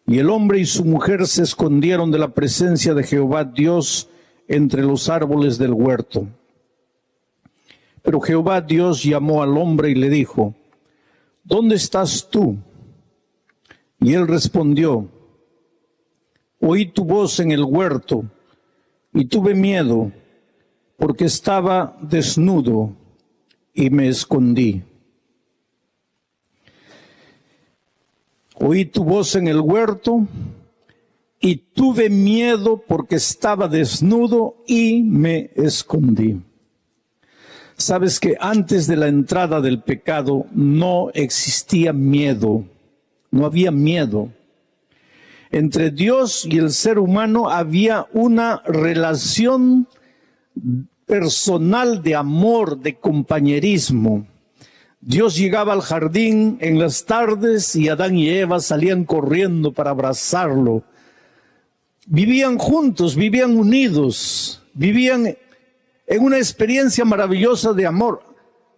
Y el hombre y su mujer se escondieron de la presencia de Jehová Dios entre los árboles del huerto. Pero Jehová Dios llamó al hombre y le dijo, ¿dónde estás tú? Y él respondió, oí tu voz en el huerto y tuve miedo, porque estaba desnudo y me escondí. Oí tu voz en el huerto y tuve miedo porque estaba desnudo y me escondí. Sabes que antes de la entrada del pecado no existía miedo, no había miedo. Entre Dios y el ser humano había una relación personal de amor, de compañerismo. Dios llegaba al jardín en las tardes y Adán y Eva salían corriendo para abrazarlo. Vivían juntos, vivían unidos, vivían en una experiencia maravillosa de amor.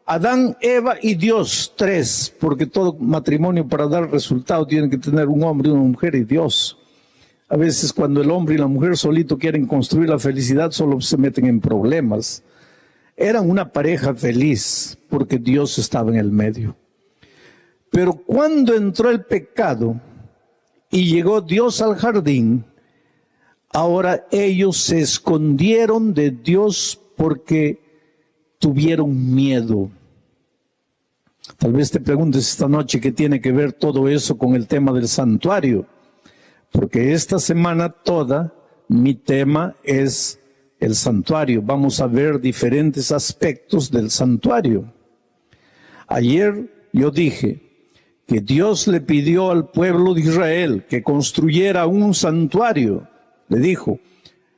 Adán, Eva y Dios, tres, porque todo matrimonio para dar resultado tiene que tener un hombre, una mujer y Dios. A veces cuando el hombre y la mujer solito quieren construir la felicidad, solo se meten en problemas. Eran una pareja feliz porque Dios estaba en el medio. Pero cuando entró el pecado y llegó Dios al jardín, ahora ellos se escondieron de Dios porque tuvieron miedo. Tal vez te preguntes esta noche qué tiene que ver todo eso con el tema del santuario. Porque esta semana toda mi tema es el santuario. Vamos a ver diferentes aspectos del santuario. Ayer yo dije que Dios le pidió al pueblo de Israel que construyera un santuario. Le dijo,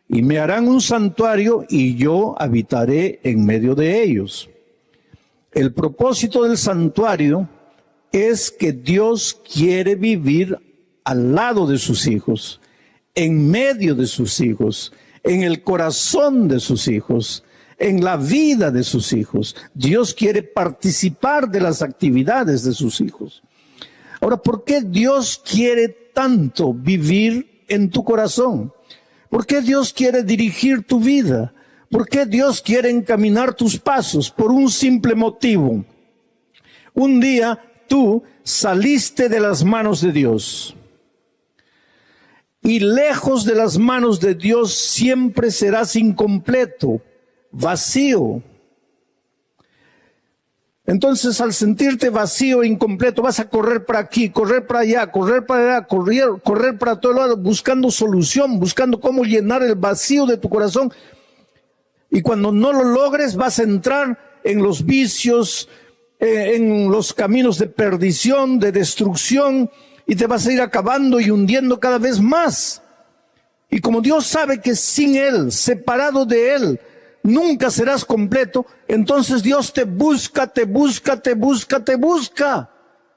y me harán un santuario y yo habitaré en medio de ellos. El propósito del santuario es que Dios quiere vivir al lado de sus hijos, en medio de sus hijos, en el corazón de sus hijos, en la vida de sus hijos. Dios quiere participar de las actividades de sus hijos. Ahora, ¿por qué Dios quiere tanto vivir en tu corazón? ¿Por qué Dios quiere dirigir tu vida? ¿Por qué Dios quiere encaminar tus pasos? Por un simple motivo. Un día tú saliste de las manos de Dios. Y lejos de las manos de Dios siempre serás incompleto, vacío. Entonces, al sentirte vacío e incompleto, vas a correr para aquí, correr para allá, correr para allá, correr para todo lado, buscando solución, buscando cómo llenar el vacío de tu corazón. Y cuando no lo logres, vas a entrar en los vicios, en los caminos de perdición, de destrucción, y te vas a ir acabando y hundiendo cada vez más. Y como Dios sabe que sin Él, separado de Él, nunca serás completo, entonces Dios te busca, te busca, te busca, te busca,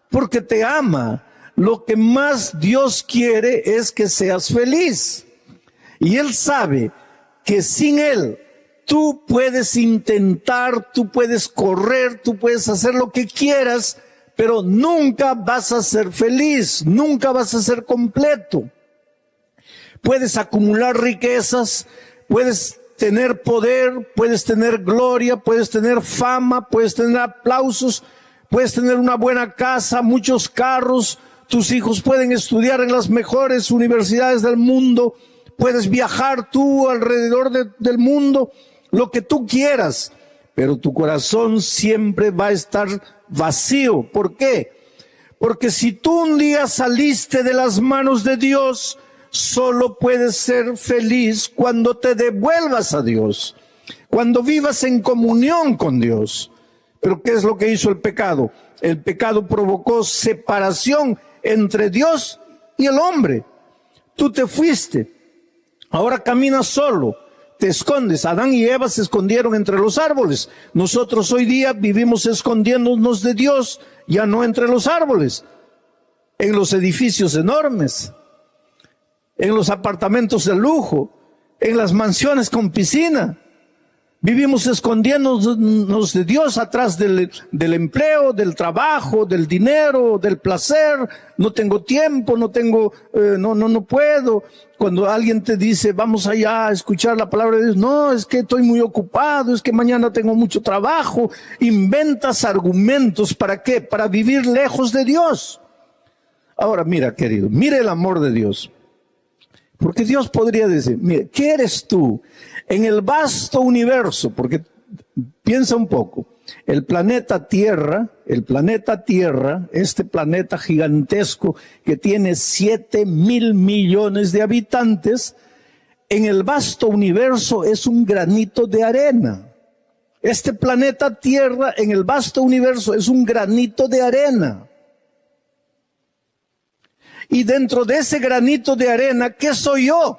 porque te ama. Lo que más Dios quiere es que seas feliz. Y Él sabe que sin Él tú puedes intentar, tú puedes correr, tú puedes hacer lo que quieras, pero nunca vas a ser feliz, nunca vas a ser completo. Puedes acumular riquezas, puedes tener poder, puedes tener gloria, puedes tener fama, puedes tener aplausos, puedes tener una buena casa, muchos carros, tus hijos pueden estudiar en las mejores universidades del mundo, puedes viajar tú alrededor del mundo, lo que tú quieras, pero tu corazón siempre va a estar vacío. ¿Por qué? Porque si tú un día saliste de las manos de Dios, solo puedes ser feliz cuando te devuelvas a Dios, cuando vivas en comunión con Dios. Pero ¿qué es lo que hizo el pecado? El pecado provocó separación entre Dios y el hombre. Tú te fuiste, ahora caminas solo, te escondes. Adán y Eva se escondieron entre los árboles. Nosotros hoy día vivimos escondiéndonos de Dios, ya no entre los árboles, en los edificios enormes, en los apartamentos de lujo, en las mansiones con piscina. Vivimos escondiéndonos de Dios atrás del empleo, del trabajo, del dinero, del placer. No tengo tiempo, no puedo. Cuando alguien te dice, vamos allá a escuchar la palabra de Dios, no, es que estoy muy ocupado, es que mañana tengo mucho trabajo. Inventas argumentos, ¿para qué? Para vivir lejos de Dios. Ahora mira, querido, mira el amor de Dios. Porque Dios podría decir, mira, ¿qué eres tú en el vasto universo? Porque piensa un poco, el planeta Tierra, este planeta gigantesco que tiene 7.000 millones de habitantes, en el vasto universo es un granito de arena. Este planeta Tierra en el vasto universo es un granito de arena. Y dentro de ese granito de arena, ¿qué soy yo?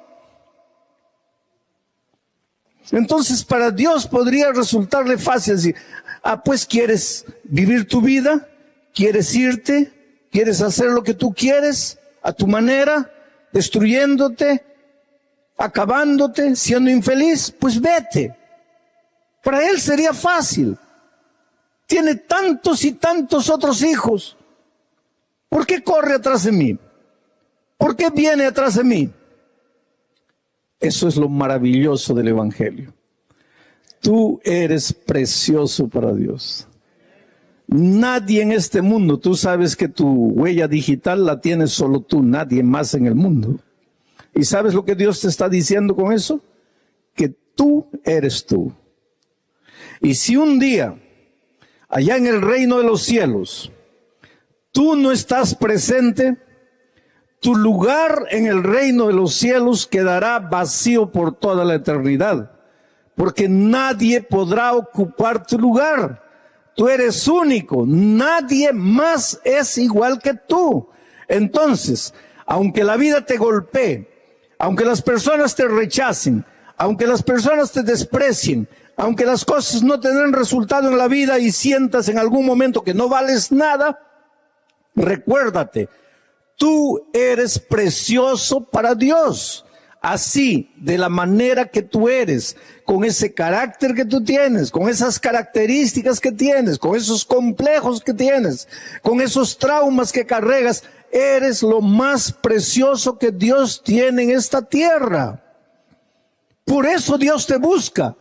Entonces para Dios podría resultarle fácil decir, pues quieres vivir tu vida, quieres irte, quieres hacer lo que tú quieres, a tu manera, destruyéndote, acabándote, siendo infeliz, pues vete. Para Él sería fácil. Tiene tantos y tantos otros hijos. ¿Por qué corre atrás de mí? ¿Por qué viene atrás de mí? Eso es lo maravilloso del Evangelio. Tú eres precioso para Dios. Nadie en este mundo, tú sabes que tu huella digital la tienes solo tú, nadie más en el mundo. ¿Y sabes lo que Dios te está diciendo con eso? Que tú eres tú. Y si un día, allá en el reino de los cielos, tú no estás presente, tu lugar en el reino de los cielos quedará vacío por toda la eternidad, porque nadie podrá ocupar tu lugar. Tú eres único, nadie más es igual que tú. Entonces, aunque la vida te golpee, aunque las personas te rechacen, aunque las personas te desprecien, aunque las cosas no te den resultado en la vida y sientas en algún momento que no vales nada, recuérdate, tú eres precioso para Dios. Así, de la manera que tú eres, con ese carácter que tú tienes, con esas características que tienes, con esos complejos que tienes, con esos traumas que cargas, eres lo más precioso que Dios tiene en esta tierra. Por eso Dios te busca.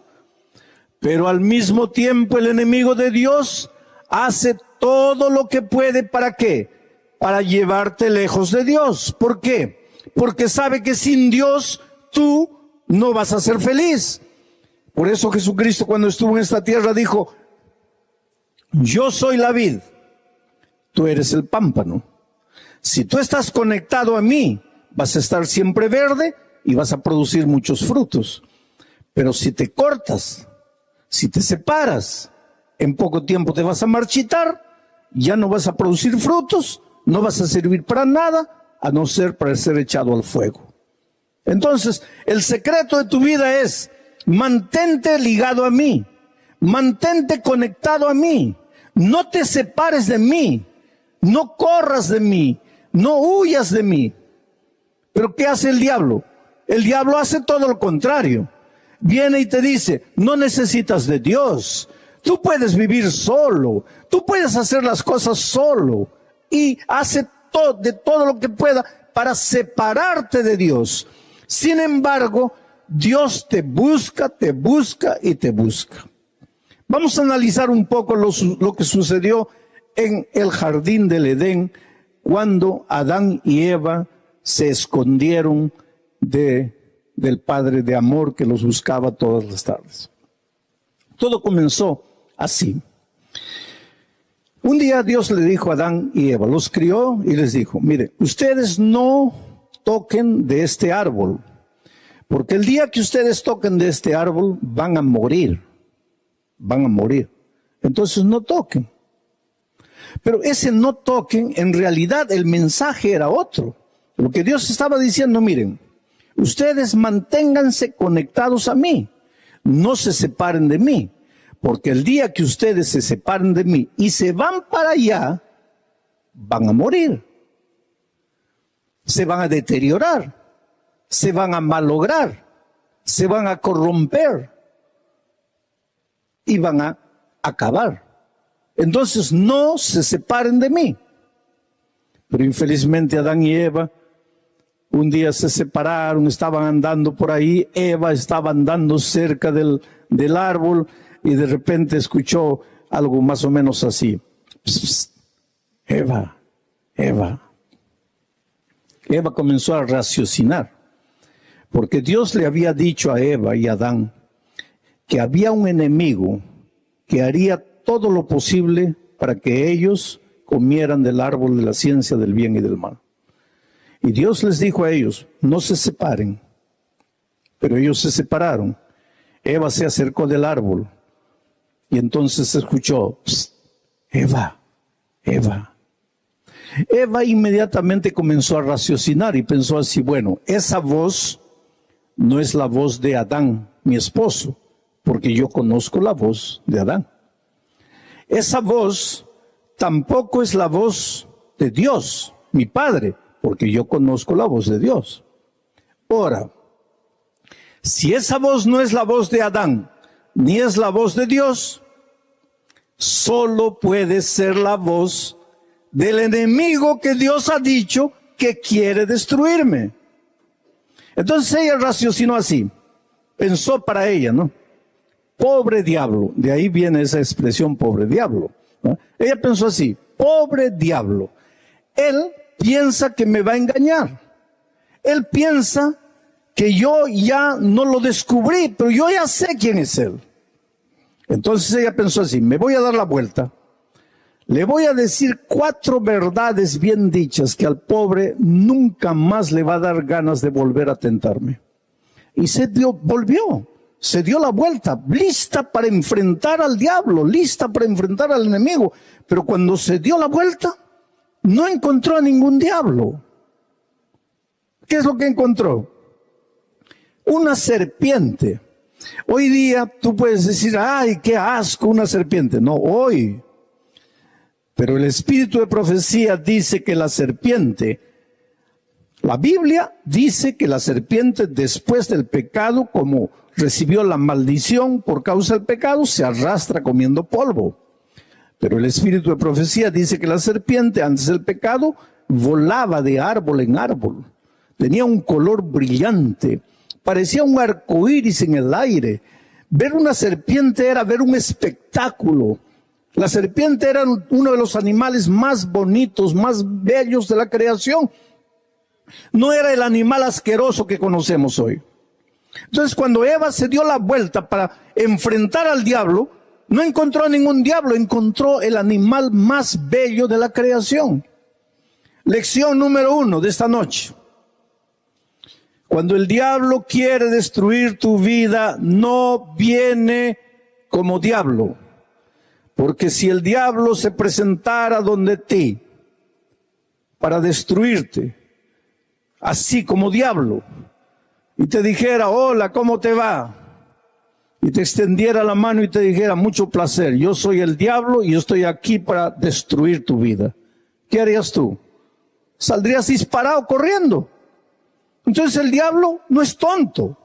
Pero al mismo tiempo el enemigo de Dios hace todo lo que puede, ¿para qué? Para llevarte lejos de Dios. ¿Por qué? Porque sabe que sin Dios tú no vas a ser feliz. Por eso Jesucristo, cuando estuvo en esta tierra, dijo, yo soy la vid, tú eres el pámpano. Si tú estás conectado a mí, vas a estar siempre verde y vas a producir muchos frutos. Pero si te cortas, si te separas, en poco tiempo te vas a marchitar, ya no vas a producir frutos, no vas a servir para nada, a no ser para ser echado al fuego. Entonces, el secreto de tu vida es, mantente ligado a mí, mantente conectado a mí, no te separes de mí, no corras de mí, no huyas de mí. ¿Pero qué hace el diablo? El diablo hace todo lo contrario. Viene y te dice, no necesitas de Dios, tú puedes vivir solo, tú puedes hacer las cosas solo. Y hace todo lo que pueda para separarte de Dios. Sin embargo, Dios te busca y te busca. Vamos a analizar un poco lo que sucedió en el jardín del Edén cuando Adán y Eva se escondieron del Padre de amor que los buscaba todas las tardes. Todo comenzó así. Un día Dios le dijo a Adán y Eva, los crió y les dijo, mire, ustedes no toquen de este árbol, porque el día que ustedes toquen de este árbol van a morir, van a morir. Entonces no toquen. Pero ese no toquen, en realidad el mensaje era otro. Lo que Dios estaba diciendo, miren, ustedes manténganse conectados a mí, no se separen de mí, porque el día que ustedes se separen de mí y se van para allá, van a morir, se van a deteriorar, se van a malograr, se van a corromper y van a acabar. Entonces no se separen de mí. Pero infelizmente Adán y Eva un día se separaron, estaban andando por ahí, Eva estaba andando cerca del árbol y de repente escuchó algo más o menos así. Psst, psst. Eva. Eva comenzó a raciocinar, porque Dios le había dicho a Eva y a Adán que había un enemigo que haría todo lo posible para que ellos comieran del árbol de la ciencia del bien y del mal. Y Dios les dijo a ellos, no se separen. Pero ellos se separaron. Eva se acercó del árbol y entonces escuchó, Eva. Eva inmediatamente comenzó a raciocinar y pensó así, bueno, esa voz no es la voz de Adán, mi esposo, porque yo conozco la voz de Adán. Esa voz tampoco es la voz de Dios, mi Padre, porque yo conozco la voz de Dios. Ahora, si esa voz no es la voz de Adán, ni es la voz de Dios, solo puede ser la voz del enemigo que Dios ha dicho que quiere destruirme. Entonces ella raciocinó así, pensó para ella, ¿no? Pobre diablo, de ahí viene esa expresión, pobre diablo, ¿no? Ella pensó así, pobre diablo, él piensa que me va a engañar, él piensa que yo ya no lo descubrí, pero yo ya sé quién es él. Entonces ella pensó así, me voy a dar la vuelta, le voy a decir 4 verdades bien dichas que al pobre nunca más le va a dar ganas de volver a tentarme. Y volvió, se dio la vuelta, lista para enfrentar al diablo, lista para enfrentar al enemigo. Pero cuando se dio la vuelta, no encontró a ningún diablo. ¿Qué es lo que encontró? Una serpiente. Hoy día tú puedes decir, ay, qué asco una serpiente. No, hoy. Pero el espíritu de profecía dice que la serpiente, la Biblia dice que la serpiente después del pecado, como recibió la maldición por causa del pecado, se arrastra comiendo polvo. Pero el espíritu de profecía dice que la serpiente antes del pecado volaba de árbol en árbol. Tenía un color brillante, parecía un arco iris en el aire. Ver una serpiente era ver un espectáculo. La serpiente era uno de los animales más bonitos, más bellos de la creación. No era el animal asqueroso que conocemos hoy. Entonces, cuando Eva se dio la vuelta para enfrentar al diablo, no encontró ningún diablo, encontró el animal más bello de la creación. Lección número 1 de esta noche. Cuando el diablo quiere destruir tu vida, no viene como diablo. Porque si el diablo se presentara donde ti para destruirte, así como diablo, y te dijera, hola, ¿cómo te va? Y te extendiera la mano y te dijera, mucho placer, yo soy el diablo y yo estoy aquí para destruir tu vida. ¿Qué harías tú? Saldrías disparado corriendo. Entonces el diablo no es tonto.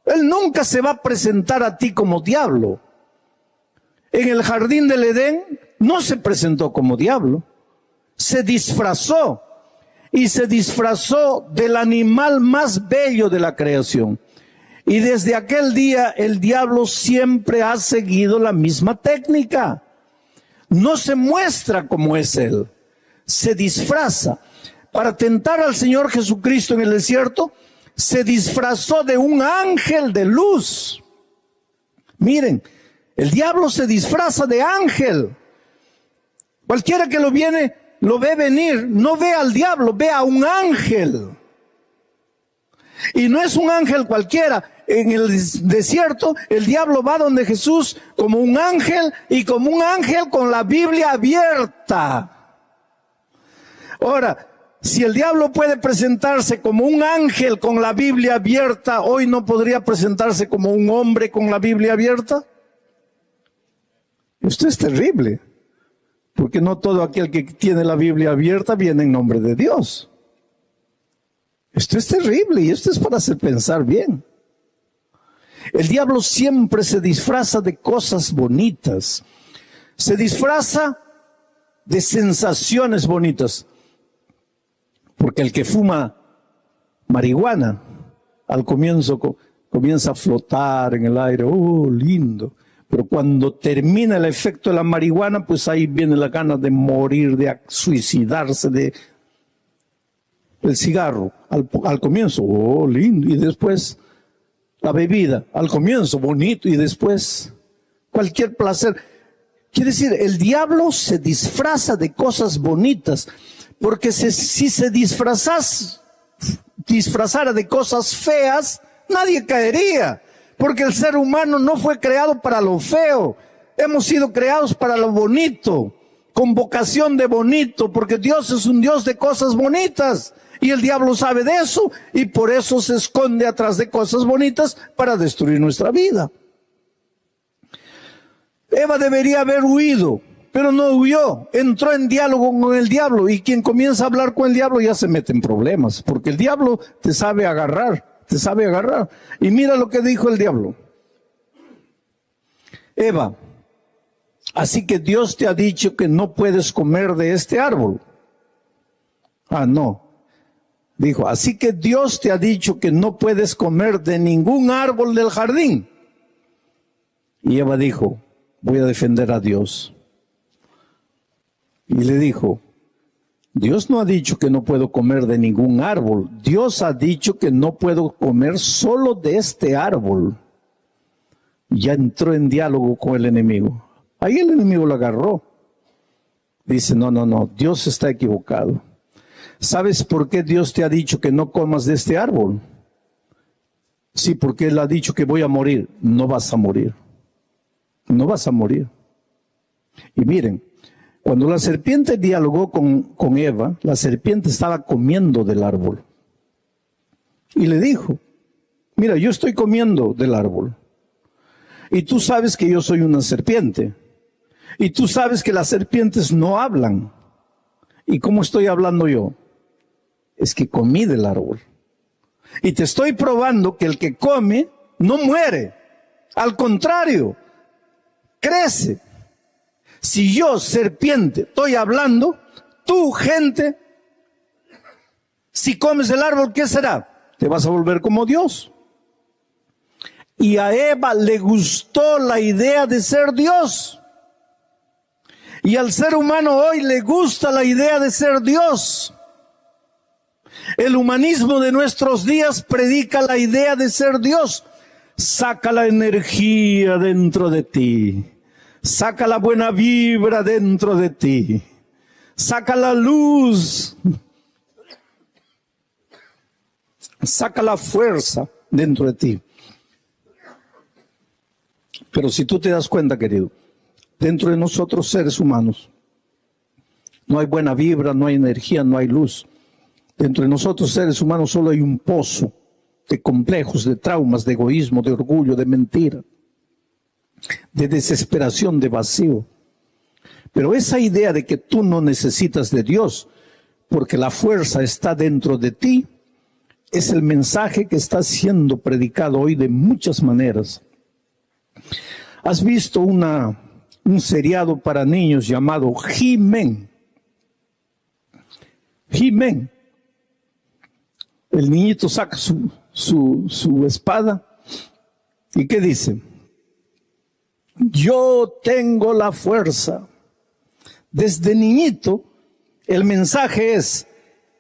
Él nunca se va a presentar a ti como diablo. En el jardín del Edén no se presentó como diablo, se disfrazó y se disfrazó del animal más bello de la creación. Y desde aquel día el diablo siempre ha seguido la misma técnica. No se muestra como es él, se disfraza. Para tentar al Señor Jesucristo en el desierto, se disfrazó de un ángel de luz. Miren, el diablo se disfraza de ángel. Cualquiera que lo ve venir, no ve al diablo, ve a un ángel. Y no es un ángel cualquiera. En el desierto, el diablo va donde Jesús como un ángel y como un ángel con la Biblia abierta. Ahora, si el diablo puede presentarse como un ángel con la Biblia abierta, ¿hoy no podría presentarse como un hombre con la Biblia abierta? Esto es terrible, porque no todo aquel que tiene la Biblia abierta viene en nombre de Dios. Esto es terrible y esto es para hacer pensar bien. El diablo siempre se disfraza de cosas bonitas, se disfraza de sensaciones bonitas. Porque el que fuma marihuana, al comienzo comienza a flotar en el aire, oh, lindo. Pero cuando termina el efecto de la marihuana, pues ahí viene la gana de morir, de suicidarse, el cigarro. Al comienzo, oh, lindo. Y después la bebida, al comienzo, bonito. Y después cualquier placer. Quiere decir, el diablo se disfraza de cosas bonitas. Porque si se disfrazara de cosas feas, nadie caería. Porque el ser humano no fue creado para lo feo. Hemos sido creados para lo bonito, con vocación de bonito, porque Dios es un Dios de cosas bonitas. Y el diablo sabe de eso, y por eso se esconde atrás de cosas bonitas para destruir nuestra vida. Eva debería haber huido, pero no huyó, entró en diálogo con el diablo, y quien comienza a hablar con el diablo ya se mete en problemas, porque el diablo te sabe agarrar, Y mira lo que dijo el diablo. Eva, así que Dios te ha dicho que no puedes comer de este árbol. Ah, no. Dijo, así que Dios te ha dicho que no puedes comer de ningún árbol del jardín. Y Eva dijo, voy a defender a Dios. Y le dijo, Dios no ha dicho que no puedo comer de ningún árbol. Dios ha dicho que no puedo comer solo de este árbol. Y ya entró en diálogo con el enemigo. Ahí el enemigo lo agarró. Dice, no, Dios está equivocado. ¿Sabes por qué Dios te ha dicho que no comas de este árbol? Sí, porque Él ha dicho que voy a morir. No vas a morir. No vas a morir. Y miren, cuando la serpiente dialogó con Eva, la serpiente estaba comiendo del árbol. Y le dijo, mira, yo estoy comiendo del árbol. Y tú sabes que yo soy una serpiente. Y tú sabes que las serpientes no hablan. ¿Y cómo estoy hablando yo? Es que comí del árbol. Y te estoy probando que el que come no muere. Al contrario, crece. Si yo, serpiente, estoy hablando, tú, gente, si comes del árbol, ¿qué será? Te vas a volver como Dios. Y a Eva le gustó la idea de ser Dios. Y al ser humano hoy le gusta la idea de ser Dios. El humanismo de nuestros días predica la idea de ser Dios. Saca la energía dentro de ti. Saca la buena vibra dentro de ti. Saca la luz. Saca la fuerza dentro de ti. Pero si tú te das cuenta, querido, dentro de nosotros seres humanos, no hay buena vibra, no hay energía, no hay luz. Dentro de nosotros seres humanos solo hay un pozo de complejos, de traumas, de egoísmo, de orgullo, de mentira, de desesperación, de vacío. Pero esa idea de que tú no necesitas de Dios, porque la fuerza está dentro de ti, es el mensaje que está siendo predicado hoy de muchas maneras. ¿Has visto un seriado para niños llamado He-Man? He-Man. El niñito saca su espada y ¿qué dice? Yo tengo la fuerza. Desde niñito el mensaje es,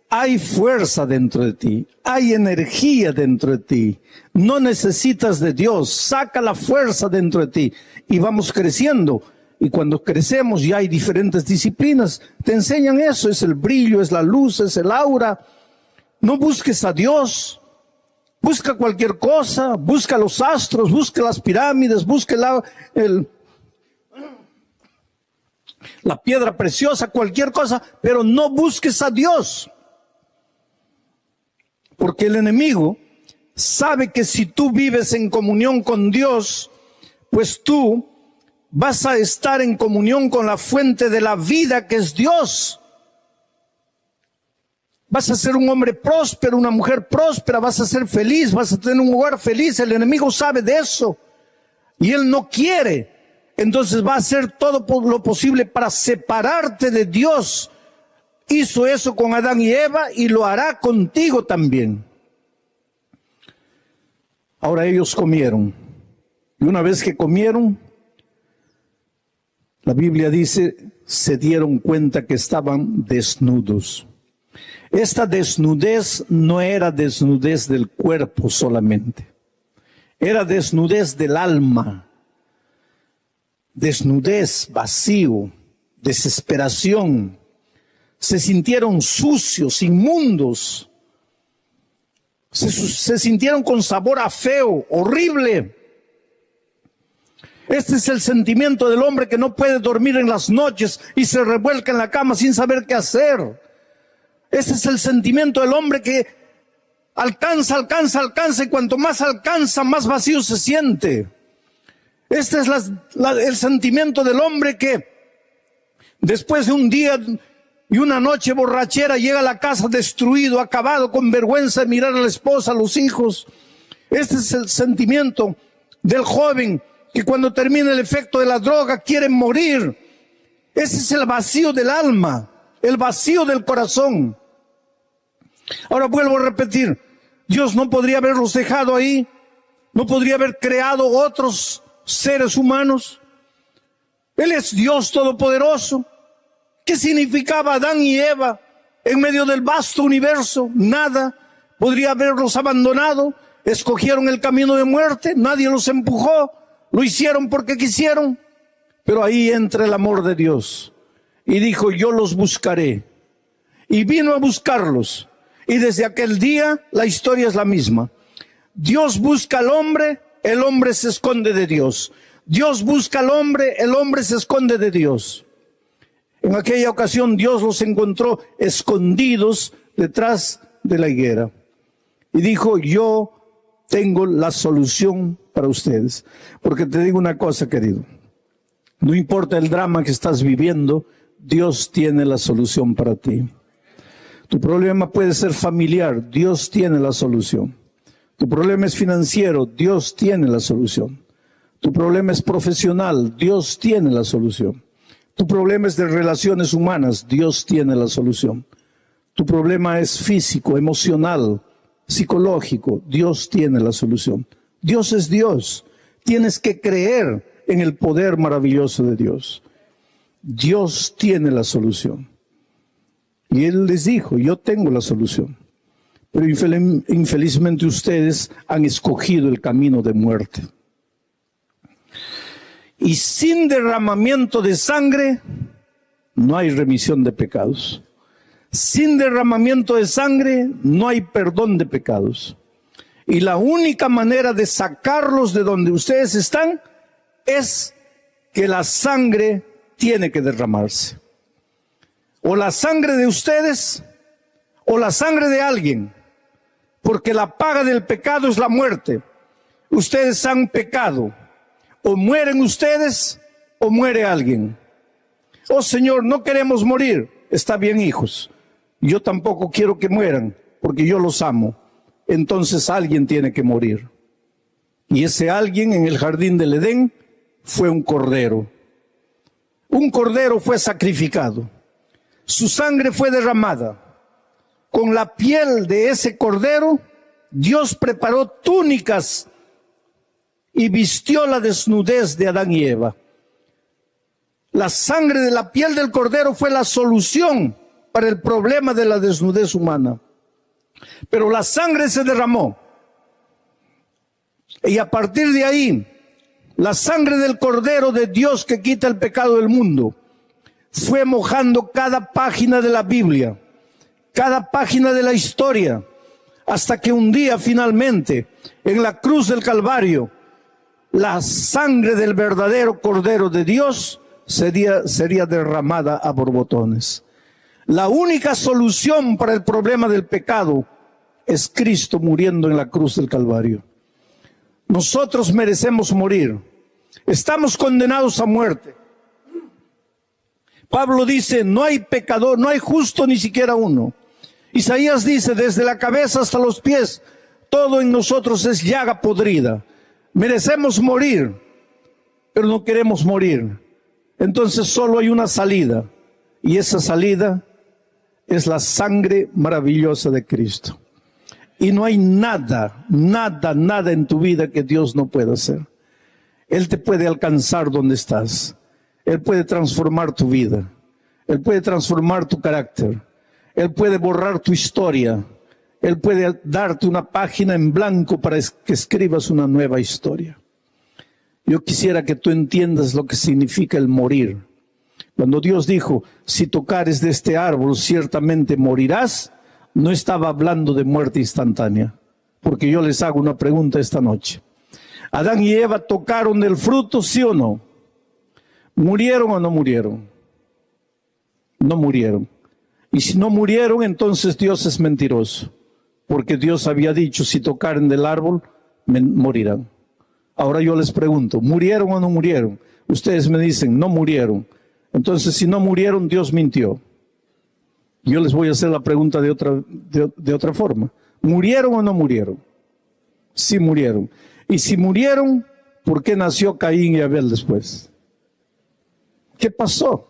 hay fuerza dentro de ti, hay energía dentro de ti, no necesitas de Dios, saca la fuerza dentro de ti y vamos creciendo. Y cuando crecemos ya hay diferentes disciplinas, te enseñan eso, es el brillo, es la luz, es el aura. No busques a Dios, Busca cualquier cosa, busca los astros, busca las pirámides, busca la piedra preciosa, cualquier cosa, pero no busques a Dios. Porque el enemigo sabe que si tú vives en comunión con Dios, pues tú vas a estar en comunión con la fuente de la vida, que es Dios. Vas a ser un hombre próspero, una mujer próspera, vas a ser feliz, vas a tener un hogar feliz. El enemigo sabe de eso y él no quiere. Entonces va a hacer todo lo posible para separarte de Dios. Hizo eso con Adán y Eva y lo hará contigo también. Ahora ellos comieron. Y una vez que comieron, la Biblia dice, se dieron cuenta que estaban desnudos. Esta desnudez no era desnudez del cuerpo solamente. Era desnudez del alma. Desnudez, vacío, desesperación. Se sintieron sucios, inmundos. Se sintieron con sabor a feo, horrible. Este es el sentimiento del hombre que no puede dormir en las noches y se revuelca en la cama sin saber qué hacer. Ese es el sentimiento del hombre que alcanza y cuanto más alcanza, más vacío se siente. Este es el sentimiento del hombre que después de un día y una noche borrachera llega a la casa destruido, acabado, con vergüenza de mirar a la esposa, a los hijos. Este es el sentimiento del joven que cuando termina el efecto de la droga quiere morir. Ese es el vacío del alma, el vacío del corazón. Ahora vuelvo a repetir, Dios no podría haberlos dejado ahí, no podría haber creado otros seres humanos. Él es Dios todopoderoso. ¿Qué significaba Adán y Eva en medio del vasto universo? Nada. Podría haberlos abandonado. Escogieron el camino de muerte, nadie los empujó, lo hicieron porque quisieron. Pero ahí entra el amor de Dios y dijo, yo los buscaré. Y vino a buscarlos. Y desde aquel día la historia es la misma. Dios busca al hombre, el hombre se esconde de Dios. Dios busca al hombre, el hombre se esconde de Dios. En aquella ocasión Dios los encontró escondidos detrás de la higuera. Y dijo, yo tengo la solución para ustedes. Porque te digo una cosa, querido. No importa el drama que estás viviendo, Dios tiene la solución para ti. Tu problema puede ser familiar, Dios tiene la solución. Tu problema es financiero, Dios tiene la solución. Tu problema es profesional, Dios tiene la solución. Tu problema es de relaciones humanas, Dios tiene la solución. Tu problema es físico, emocional, psicológico, Dios tiene la solución. Dios es Dios. Tienes que creer en el poder maravilloso de Dios. Dios tiene la solución. Y Él les dijo, yo tengo la solución. Pero infelizmente ustedes han escogido el camino de muerte. Y sin derramamiento de sangre, no hay remisión de pecados. Sin derramamiento de sangre, no hay perdón de pecados. Y la única manera de sacarlos de donde ustedes están es que la sangre tiene que derramarse. O la sangre de ustedes, o la sangre de alguien. Porque la paga del pecado es la muerte. Ustedes han pecado. O mueren ustedes, o muere alguien. Oh Señor, no queremos morir. Está bien, hijos. Yo tampoco quiero que mueran, porque yo los amo. Entonces alguien tiene que morir. Y ese alguien en el jardín del Edén fue un cordero. Un cordero fue sacrificado. Su sangre fue derramada. Con la piel de ese cordero, Dios preparó túnicas y vistió la desnudez de Adán y Eva. La sangre de la piel del cordero fue la solución para el problema de la desnudez humana. Pero la sangre se derramó. Y a partir de ahí, la sangre del cordero de Dios que quita el pecado del mundo fue mojando cada página de la Biblia, cada página de la historia, hasta que un día finalmente, en la cruz del Calvario, la sangre del verdadero Cordero de Dios sería derramada a borbotones. La única solución para el problema del pecado es Cristo muriendo en la cruz del Calvario. Nosotros merecemos morir. Estamos condenados a muerte. Pablo dice, no hay pecador, no hay justo ni siquiera uno. Isaías dice, desde la cabeza hasta los pies, todo en nosotros es llaga podrida. Merecemos morir, pero no queremos morir. Entonces solo hay una salida, y esa salida es la sangre maravillosa de Cristo. Y no hay nada en tu vida que Dios no pueda hacer. Él te puede alcanzar donde estás. Él puede transformar tu vida. Él puede transformar tu carácter. Él puede borrar tu historia. Él puede darte una página en blanco para que escribas una nueva historia. Yo quisiera que tú entiendas lo que significa el morir. Cuando Dios dijo, si tocares de este árbol, ciertamente morirás, no estaba hablando de muerte instantánea. Porque yo les hago una pregunta esta noche. ¿Adán y Eva tocaron del fruto, sí o no? ¿Murieron o no murieron? No murieron. Y si no murieron, entonces Dios es mentiroso. Porque Dios había dicho, si tocaren del árbol, morirán. Ahora yo les pregunto, ¿murieron o no murieron? Ustedes me dicen, no murieron. Entonces, si no murieron, Dios mintió. Yo les voy a hacer la pregunta de otra forma. ¿Murieron o no murieron? Sí murieron. Y si murieron, ¿por qué nació Caín y Abel después? ¿Qué pasó?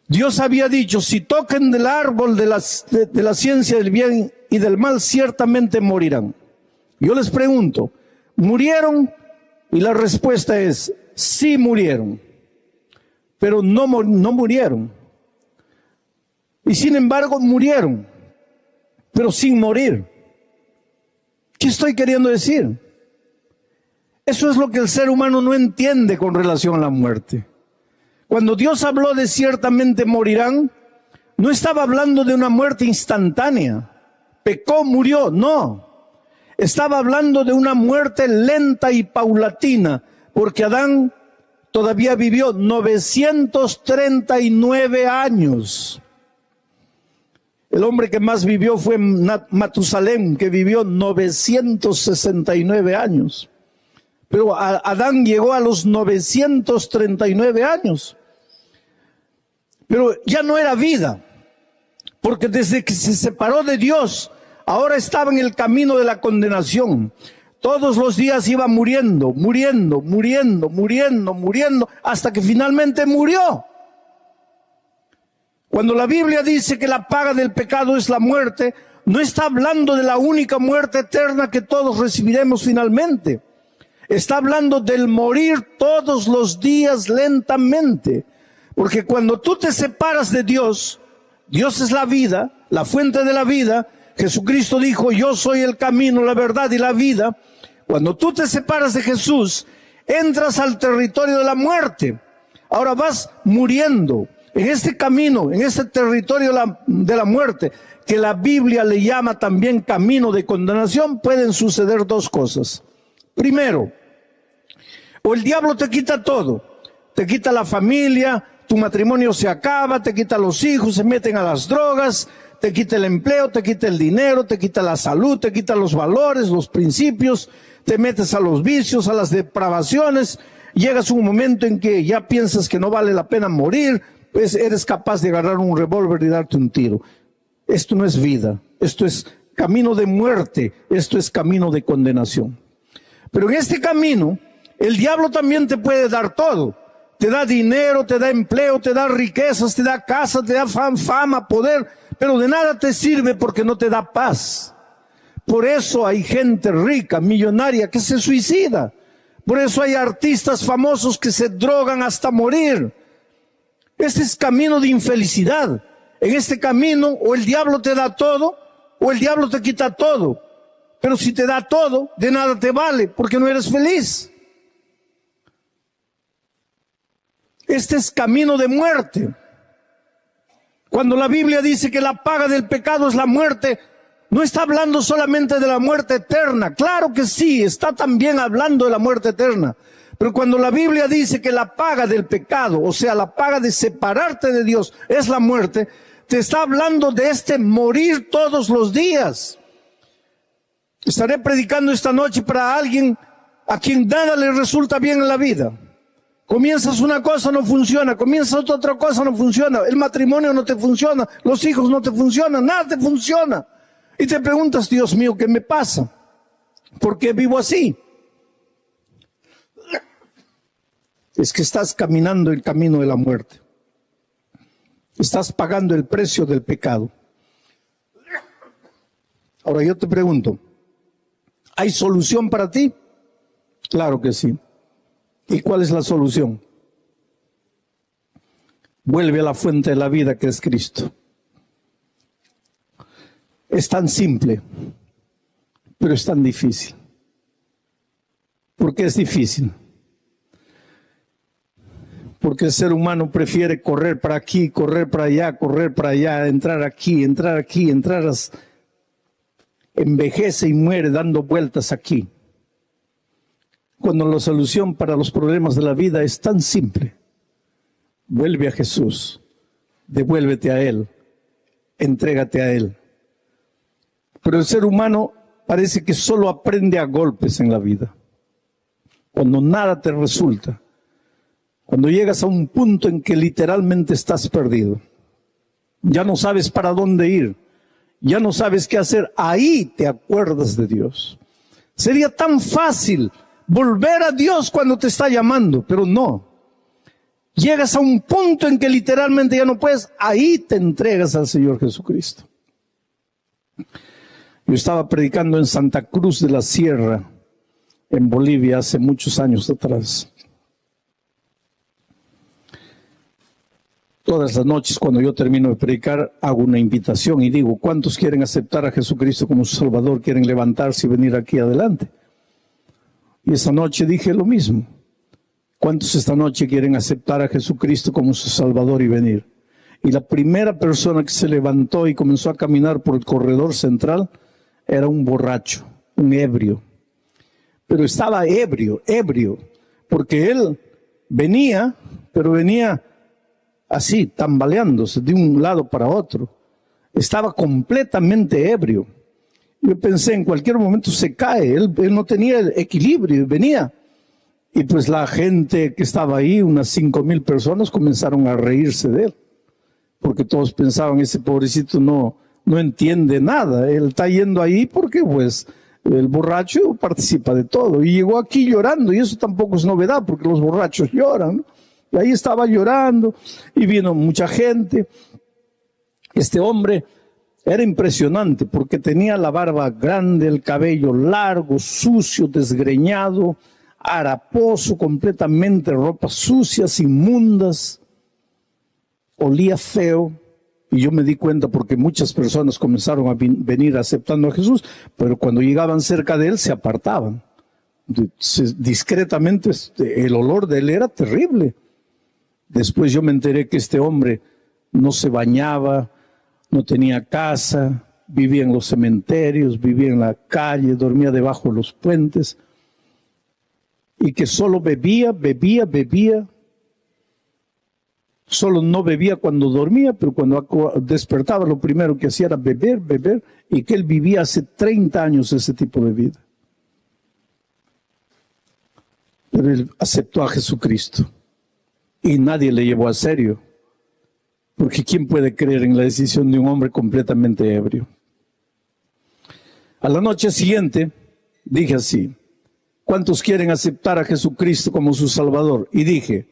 Dios había dicho, si toquen del árbol de la ciencia del bien y del mal, ciertamente morirán. Yo les pregunto, ¿murieron? Y la respuesta es, sí murieron. Pero no murieron. Y sin embargo murieron, pero sin morir. ¿Qué estoy queriendo decir? Eso es lo que el ser humano no entiende con relación a la muerte. Cuando Dios habló de ciertamente morirán, no estaba hablando de una muerte instantánea. Pecó, murió, no. Estaba hablando de una muerte lenta y paulatina, porque Adán todavía vivió 939 años. El hombre que más vivió fue Matusalén, que vivió 969 años. Pero Adán llegó a los 939 años. Pero ya no era vida, porque desde que se separó de Dios, ahora estaba en el camino de la condenación. Todos los días iba muriendo, hasta que finalmente murió. Cuando la Biblia dice que la paga del pecado es la muerte, no está hablando de la única muerte eterna que todos recibiremos finalmente. Está hablando del morir todos los días lentamente. Porque cuando tú te separas de Dios, Dios es la vida, la fuente de la vida. Jesucristo dijo, yo soy el camino, la verdad y la vida. Cuando tú te separas de Jesús, entras al territorio de la muerte. Ahora vas muriendo. En este camino, en este territorio de la muerte, que la Biblia le llama también camino de condenación, pueden suceder dos cosas. Primero, o el diablo te quita todo, te quita la familia, tu matrimonio se acaba, te quita los hijos, se meten a las drogas, te quita el empleo, te quita el dinero, te quita la salud, te quita los valores, los principios, te metes a los vicios, a las depravaciones, llegas a un momento en que ya piensas que no vale la pena morir, pues eres capaz de agarrar un revólver y darte un tiro. Esto no es vida, esto es camino de muerte, esto es camino de condenación. Pero en este camino, el diablo también te puede dar todo. Te da dinero, te da empleo, te da riquezas, te da casa, te da fama, poder, pero de nada te sirve porque no te da paz. Por eso hay gente rica, millonaria, que se suicida. Por eso hay artistas famosos que se drogan hasta morir. Este es camino de infelicidad. En este camino o el diablo te da todo o el diablo te quita todo. Pero si te da todo, de nada te vale porque no eres feliz. Este es camino de muerte. Cuando la Biblia dice que la paga del pecado es la muerte, no está hablando solamente de la muerte eterna. Claro que sí, está también hablando de la muerte eterna. Pero cuando la Biblia dice que la paga del pecado, o sea, la paga de separarte de Dios, es la muerte, te está hablando de morir todos los días. Estaré predicando esta noche para alguien a quien nada le resulta bien en la vida. Comienzas una cosa, no funciona. Comienzas otra cosa, no funciona. El matrimonio no te funciona. Los hijos no te funcionan. Nada te funciona. Y te preguntas, Dios mío, ¿qué me pasa? ¿Por qué vivo así? Es que estás caminando el camino de la muerte. Estás pagando el precio del pecado. Ahora yo te pregunto, ¿hay solución para ti? Claro que sí. ¿Y cuál es la solución? Vuelve a la fuente de la vida, que es Cristo. Es tan simple, pero es tan difícil. ¿Por qué es difícil? Porque el ser humano prefiere correr para aquí, correr para allá, entrar aquí, envejece y muere dando vueltas aquí. Cuando la solución para los problemas de la vida es tan simple. Vuelve a Jesús, devuélvete a Él, entrégate a Él. Pero el ser humano parece que solo aprende a golpes en la vida. Cuando nada te resulta. Cuando llegas a un punto en que literalmente estás perdido. Ya no sabes para dónde ir. Ya no sabes qué hacer. Ahí te acuerdas de Dios. Sería tan fácil volver a Dios cuando te está llamando, pero no. Llegas a un punto en que literalmente ya no puedes. Ahí te entregas al Señor Jesucristo. Yo estaba predicando en Santa Cruz de la Sierra, en Bolivia, hace muchos años atrás. Todas las noches cuando yo termino de predicar hago una invitación y digo, ¿cuántos quieren aceptar a Jesucristo como su Salvador? ¿Quieren levantarse y venir aquí adelante? Y esa noche dije lo mismo. ¿Cuántos esta noche quieren aceptar a Jesucristo como su Salvador y venir? Y la primera persona que se levantó y comenzó a caminar por el corredor central era un borracho, un ebrio. Pero estaba ebrio, porque él venía, pero venía así, tambaleándose de un lado para otro. Estaba completamente ebrio. Yo pensé, en cualquier momento se cae. Él no tenía el equilibrio, venía. Y pues la gente que estaba ahí, unas 5,000 personas, comenzaron a reírse de él. Porque todos pensaban, ese pobrecito no entiende nada. Él está yendo ahí porque pues el borracho participa de todo. Y llegó aquí llorando, y eso tampoco es novedad, porque los borrachos lloran, ¿no? Y ahí estaba llorando, y vino mucha gente. Este hombre era impresionante, porque tenía la barba grande, el cabello largo, sucio, desgreñado, haraposo completamente, ropas sucias, inmundas, olía feo. Y yo me di cuenta porque muchas personas comenzaron a venir aceptando a Jesús, pero cuando llegaban cerca de él se apartaban. Discretamente, el olor de él era terrible. Después yo me enteré que este hombre no se bañaba, no tenía casa, vivía en los cementerios, vivía en la calle, dormía debajo de los puentes, y que solo bebía. Solo no bebía cuando dormía, pero cuando despertaba lo primero que hacía era beber, y que él vivía hace 30 años ese tipo de vida. Pero él aceptó a Jesucristo y nadie le llevó a serio, porque ¿quién puede creer en la decisión de un hombre completamente ebrio? A la noche siguiente dije así, ¿cuántos quieren aceptar a Jesucristo como su Salvador? Y dije,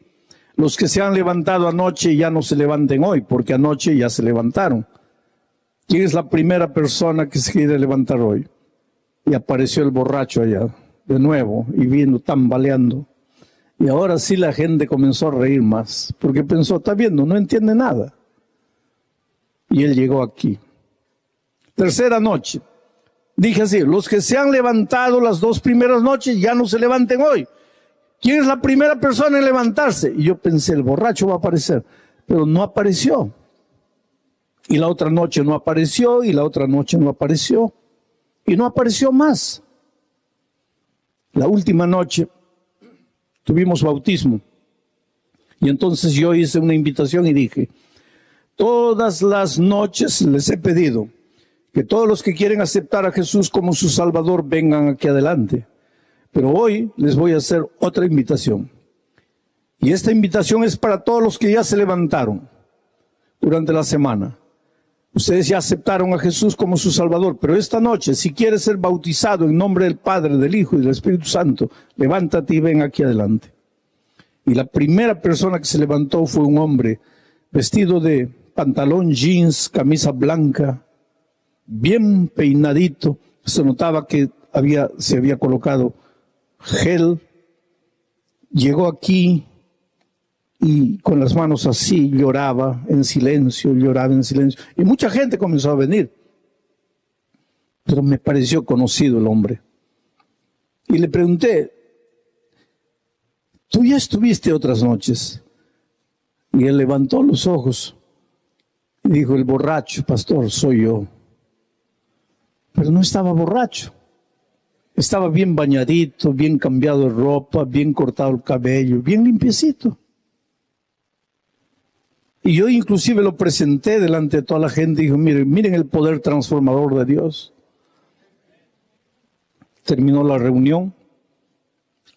los que se han levantado anoche ya no se levanten hoy, porque anoche ya se levantaron. ¿Quién es la primera persona que se quiere levantar hoy? Y apareció el borracho allá, de nuevo, y vino tambaleando. Y ahora sí la gente comenzó a reír más, porque pensó, está viendo, no entiende nada. Y él llegó aquí. Tercera noche. Dije así, los que se han levantado las 2 primeras noches ya no se levanten hoy. ¿Quién es la primera persona en levantarse? Y yo pensé, el borracho va a aparecer, pero no apareció. Y la otra noche no apareció, y la otra noche no apareció, y no apareció más. La última noche tuvimos bautismo, y entonces yo hice una invitación y dije, todas las noches les he pedido que todos los que quieren aceptar a Jesús como su Salvador vengan aquí adelante. Pero hoy les voy a hacer otra invitación. Y esta invitación es para todos los que ya se levantaron durante la semana. Ustedes ya aceptaron a Jesús como su Salvador, pero esta noche, si quieres ser bautizado en nombre del Padre, del Hijo y del Espíritu Santo, levántate y ven aquí adelante. Y la primera persona que se levantó fue un hombre vestido de pantalón jeans, camisa blanca, bien peinadito. Se notaba que se había colocado gel. Llegó aquí y con las manos así lloraba en silencio. Y mucha gente comenzó a venir. Pero me pareció conocido el hombre. Y le pregunté, ¿tú ya estuviste otras noches? Y él levantó los ojos y dijo, el borracho, pastor, soy yo. Pero no estaba borracho. Estaba bien bañadito, bien cambiado de ropa, bien cortado el cabello, bien limpiecito. Y yo inclusive lo presenté delante de toda la gente y dijo, miren el poder transformador de Dios. Terminó la reunión,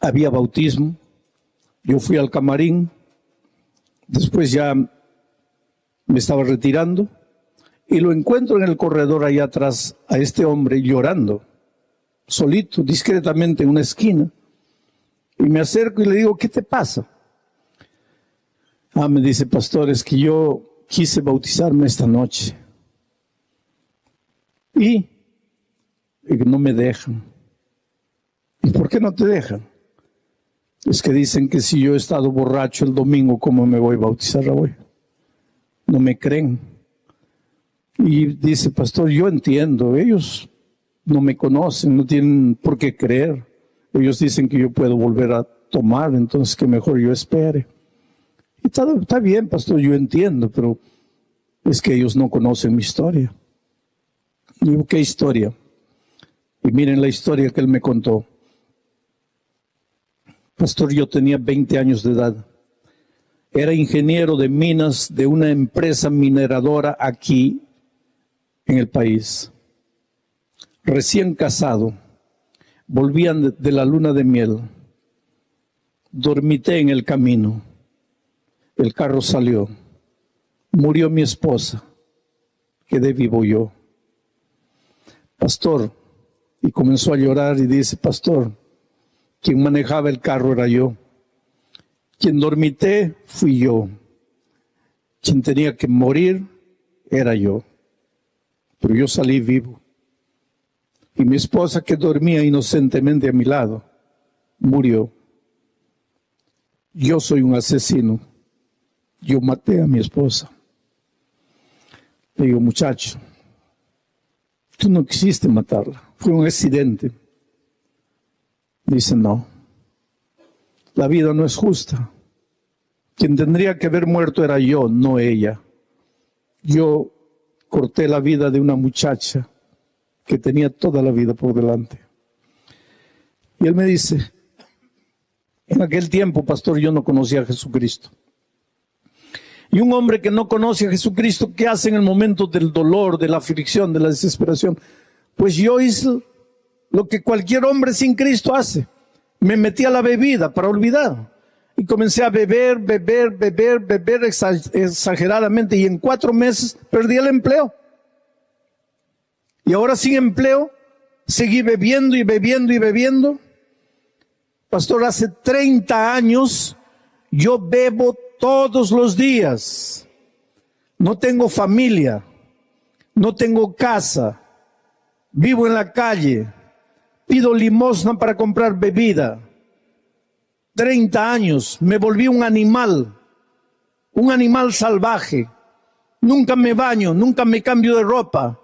había bautismo, yo fui al camarín, después ya me estaba retirando y lo encuentro en el corredor allá atrás a este hombre llorando, solito, discretamente en una esquina. Y me acerco y le digo, ¿qué te pasa? Me dice, pastor, es que yo quise bautizarme esta noche y no me dejan. ¿Y por qué no te dejan? Es que dicen que si yo he estado borracho el domingo, ¿cómo me voy a bautizar hoy? No me creen. Y dice, pastor, yo entiendo, ellos no me conocen, no tienen por qué creer. Ellos dicen que yo puedo volver a tomar, entonces que mejor yo espere. Y está bien, pastor, yo entiendo, pero es que ellos no conocen mi historia. Y digo, ¿qué historia? Y miren la historia que él me contó. Pastor, yo tenía 20 años de edad. Era ingeniero de minas de una empresa mineradora aquí en el país. Recién casado. Volvían de la luna de miel. Dormité en el camino. El carro salió. Murió mi esposa. Quedé vivo yo. Pastor, y comenzó a llorar y dice, pastor, quien manejaba el carro era yo. Quien dormité fui yo. Quien tenía que morir era yo. Pero yo salí vivo. Y mi esposa, que dormía inocentemente a mi lado, murió. Yo soy un asesino. Yo maté a mi esposa. Le digo, muchacho, tú no quisiste matarla. Fue un accidente. Dice, no. La vida no es justa. Quien tendría que haber muerto era yo, no ella. Yo corté la vida de una muchacha que tenía toda la vida por delante. Y él me dice, en aquel tiempo, pastor, yo no conocía a Jesucristo. Y un hombre que no conoce a Jesucristo, ¿qué hace en el momento del dolor, de la aflicción, de la desesperación? Pues yo hice lo que cualquier hombre sin Cristo hace. Me metí a la bebida para olvidar. Y comencé a beber exageradamente. Y en 4 meses perdí el empleo. Y ahora sin empleo, seguí bebiendo y bebiendo. Pastor, hace 30 años yo bebo todos los días. No tengo familia. No tengo casa. Vivo en la calle. Pido limosna para comprar bebida. 30 años. Me volví un animal salvaje. Nunca me baño, nunca me cambio de ropa.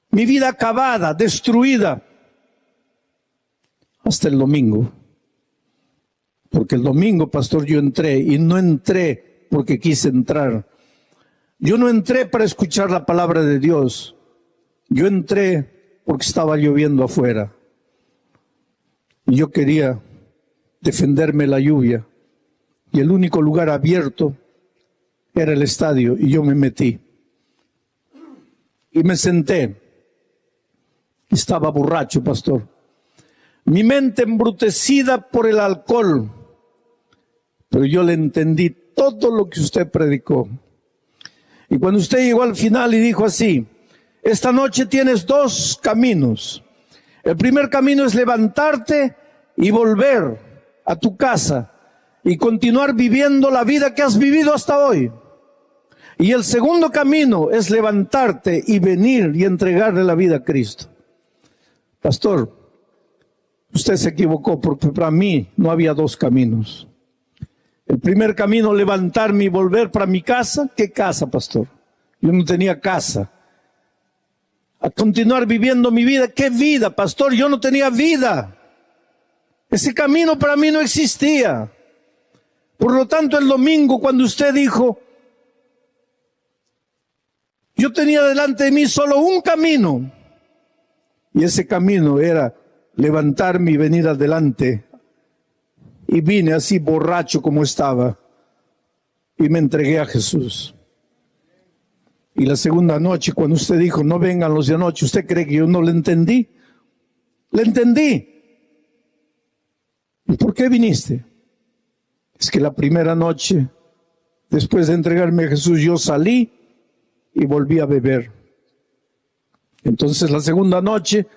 Mi vida acabada, destruida. Hasta el domingo. Porque el domingo, pastor, yo entré y no entré porque quise entrar. Yo no entré para escuchar la palabra de Dios. Yo entré porque estaba lloviendo afuera. Y yo quería defenderme la lluvia. Y el único lugar abierto era el estadio. Y yo me metí. Y me senté. Estaba borracho, pastor. Mi mente embrutecida por el alcohol. Pero yo le entendí todo lo que usted predicó. Y cuando usted llegó al final y dijo así: esta noche tienes dos caminos. El primer camino es levantarte y volver a tu casa y continuar viviendo la vida que has vivido hasta hoy. Y el segundo camino es levantarte y venir y entregarle la vida a Cristo. Pastor, usted se equivocó, porque para mí no había dos caminos. El primer camino, levantarme y volver para mi casa. ¿Qué casa, pastor? Yo no tenía casa. A continuar viviendo mi vida. ¿Qué vida, pastor? Yo no tenía vida. Ese camino para mí no existía. Por lo tanto, el domingo, cuando usted dijo, yo tenía delante de mí solo un camino, y ese camino era levantarme y venir adelante. Y vine así borracho como estaba y me entregué a Jesús. Y la segunda noche, cuando usted dijo, no vengan los de anoche, ¿usted cree que yo no le entendí? Le entendí. ¿Y por qué viniste? Es que la primera noche, después de entregarme a Jesús, yo salí y volví a beber. Entonces la segunda noche,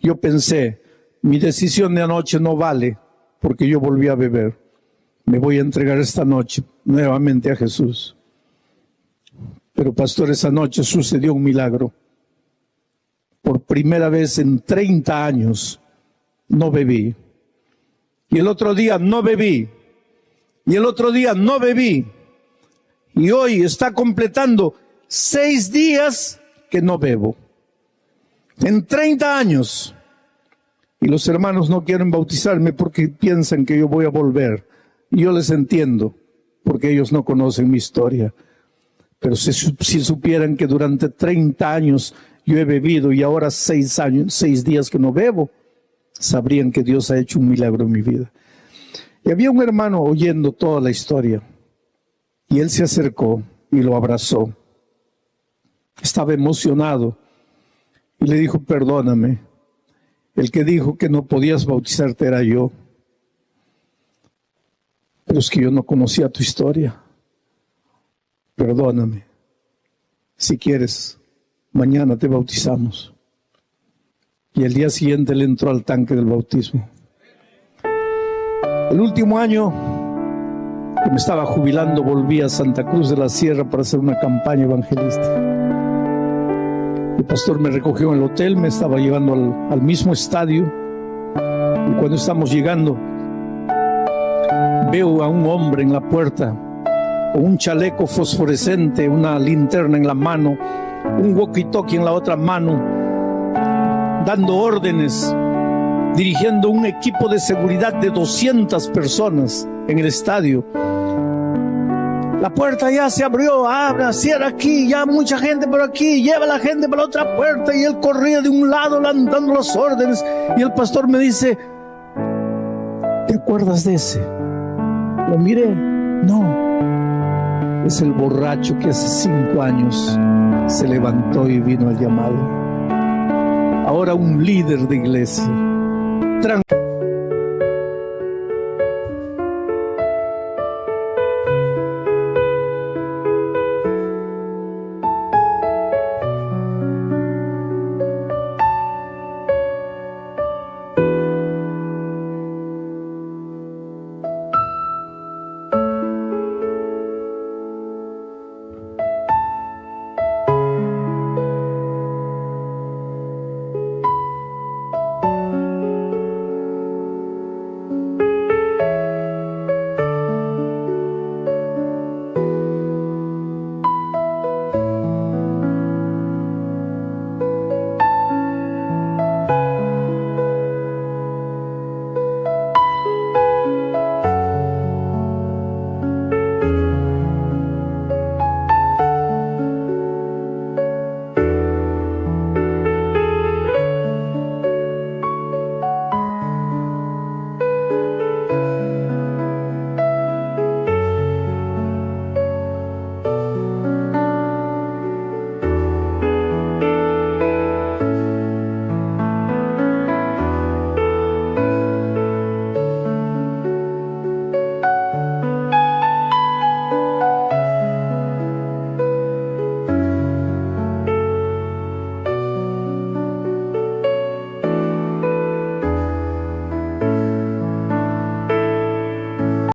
yo pensé, mi decisión de anoche no vale, porque yo volví a beber. Me voy a entregar esta noche nuevamente a Jesús. Pero pastor, esa noche sucedió un milagro. Por primera vez en 30 años no bebí. Y el otro día no bebí. Y el otro día no bebí. Y hoy está completando 6 días que no bebo. En 30 años. Y los hermanos no quieren bautizarme porque piensan que yo voy a volver. Y yo les entiendo, porque ellos no conocen mi historia. Pero si supieran que durante 30 años yo he bebido y ahora 6 días que no bebo, sabrían que Dios ha hecho un milagro en mi vida. Y había un hermano oyendo toda la historia. Y él se acercó y lo abrazó. Estaba emocionado. Y le dijo, perdóname. El que dijo que no podías bautizarte era yo. Pero es que yo no conocía tu historia. Perdóname. Si quieres, mañana te bautizamos. Y el día siguiente le entró al tanque del bautismo. El último año que me estaba jubilando, volví a Santa Cruz de la Sierra para hacer una campaña evangelística. El pastor me recogió en el hotel, me estaba llevando al mismo estadio. Y cuando estamos llegando, veo a un hombre en la puerta con un chaleco fosforescente, una linterna en la mano, un walkie-talkie en la otra mano, dando órdenes, dirigiendo un equipo de seguridad de 200 personas en el estadio. La puerta ya se abrió, abra, cierra aquí, ya mucha gente por aquí, lleva a la gente por la otra puerta. Y él corría de un lado dando las órdenes. Y el pastor me dice, ¿te acuerdas de ese? Lo miré, no. Es el borracho que hace 5 años se levantó y vino al llamado. Ahora un líder de iglesia.